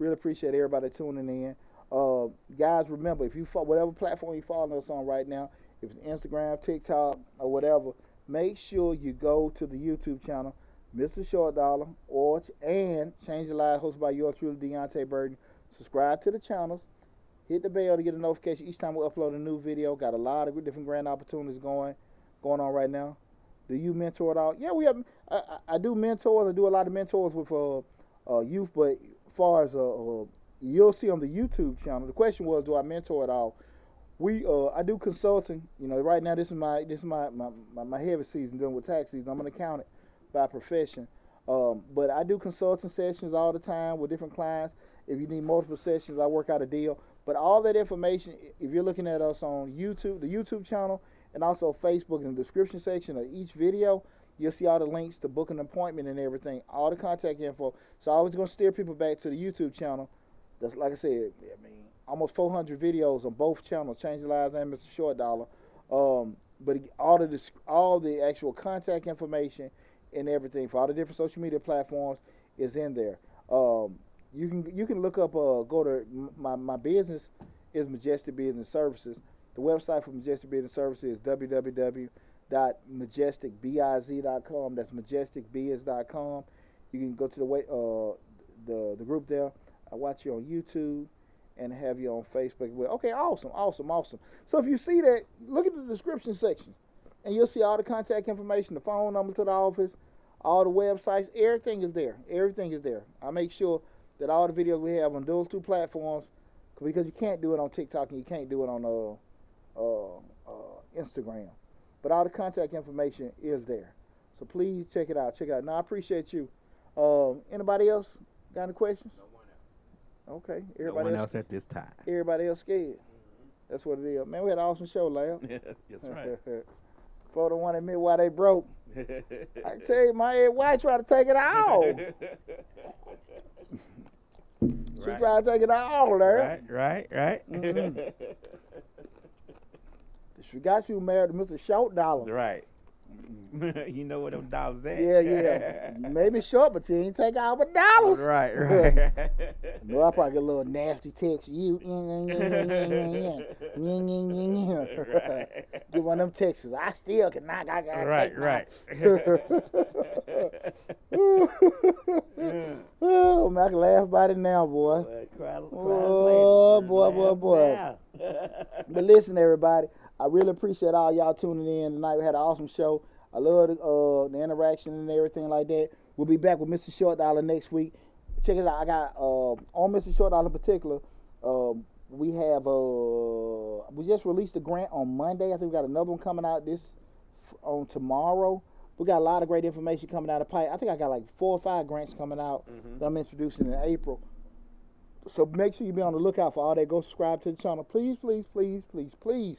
Speaker 1: everybody tuning in. Guys, remember, if you whatever platform you're following us on right now, if it's Instagram, TikTok, or whatever, make sure you go to the YouTube channel, Mr. Short Dollar, and Change Your Life, hosted by yours truly, Deonte Burden. Subscribe to the channels. Hit the bell to get a notification each time we upload a new video. Got a lot of different grant opportunities going on right now. Do you mentor at all? Yeah, we have. I do mentors. I do a lot of mentors with youth, but as far as you'll see on the YouTube channel. The question was, do I mentor at all? I do consulting. Right now this is my heavy season dealing with tax season. I'm an accountant by profession, but I do consulting sessions all the time with different clients. If you need multiple sessions, I work out a deal. But all that information, if you're looking at us on YouTube, the YouTube channel, and also Facebook, in the description section of each video, you'll see all the links to book an appointment and everything, all the contact info. So I was going to steer people back to the YouTube channel. That's, like I said, almost 400 videos on both channels, Change Your Lives and Mr. Short Dollar. But all the actual contact information and everything for all the different social media platforms is in there. You can look up, go to my business is Majestic Business Services. The website for Majestic Business Services is www.majesticbiz.com. That's majesticbiz.com. You can go to the group there. I watch you on YouTube and have you on Facebook. Okay, awesome. So if you see that, look at the description section, and you'll see all the contact information, the phone number to the office, all the websites. Everything is there. I make sure that all the videos we have on those two platforms, because you can't do it on TikTok and you can't do it on Instagram. But all the contact information is there. So please check it out. Now, I appreciate you. Anybody else got any questions?
Speaker 2: No one else.
Speaker 1: Okay.
Speaker 2: No one else at this time.
Speaker 1: Everybody else scared. That's what it is. Man, we had an awesome show, Lamb.
Speaker 2: That's right.
Speaker 1: For the one admit why they broke. I can tell you, my Ed White tried to take it all. She tried to take it all there.
Speaker 2: Right.
Speaker 1: Mm-hmm. She got you married to Mr. Short Dollar.
Speaker 2: Right. You know where them dollars at.
Speaker 1: Yeah. You may be short, but you ain't take all the dollars.
Speaker 2: Right.
Speaker 1: No, I probably get a little nasty text. You, Get one of them texts. I still can knock. I got
Speaker 2: Right.
Speaker 1: Oh, man, I can laugh about it now, boy.
Speaker 2: Cry
Speaker 1: boy. But listen, everybody. I really appreciate all y'all tuning in tonight. We had an awesome show. I love the interaction and everything like that. We'll be back with Mr. Short Dollar next week. Check it out. I got on Mr. Short Dollar in particular. We have we just released a grant on Monday. I think we got another one coming out on tomorrow. We got a lot of great information coming out of pipe. I think I got like 4 or 5 grants coming out that I'm introducing in April. So make sure you be on the lookout for all that. Go subscribe to the channel. Please, please, please, please, please.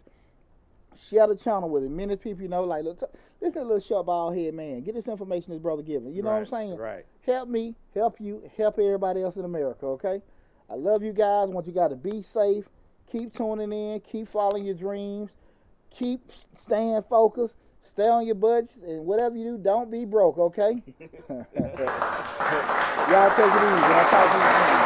Speaker 1: Share the channel with as many people you know. Like, look, this is a little short bald head man. Get this information this brother giving. You know what I'm saying?
Speaker 2: Right.
Speaker 1: Help me, help you, help everybody else in America, okay? I love you guys. I want you guys to be safe. Keep tuning in. Keep following your dreams. Keep staying focused. Stay on your budgets. And whatever you do, don't be broke, okay? Y'all take it easy. I'll talk to you soon.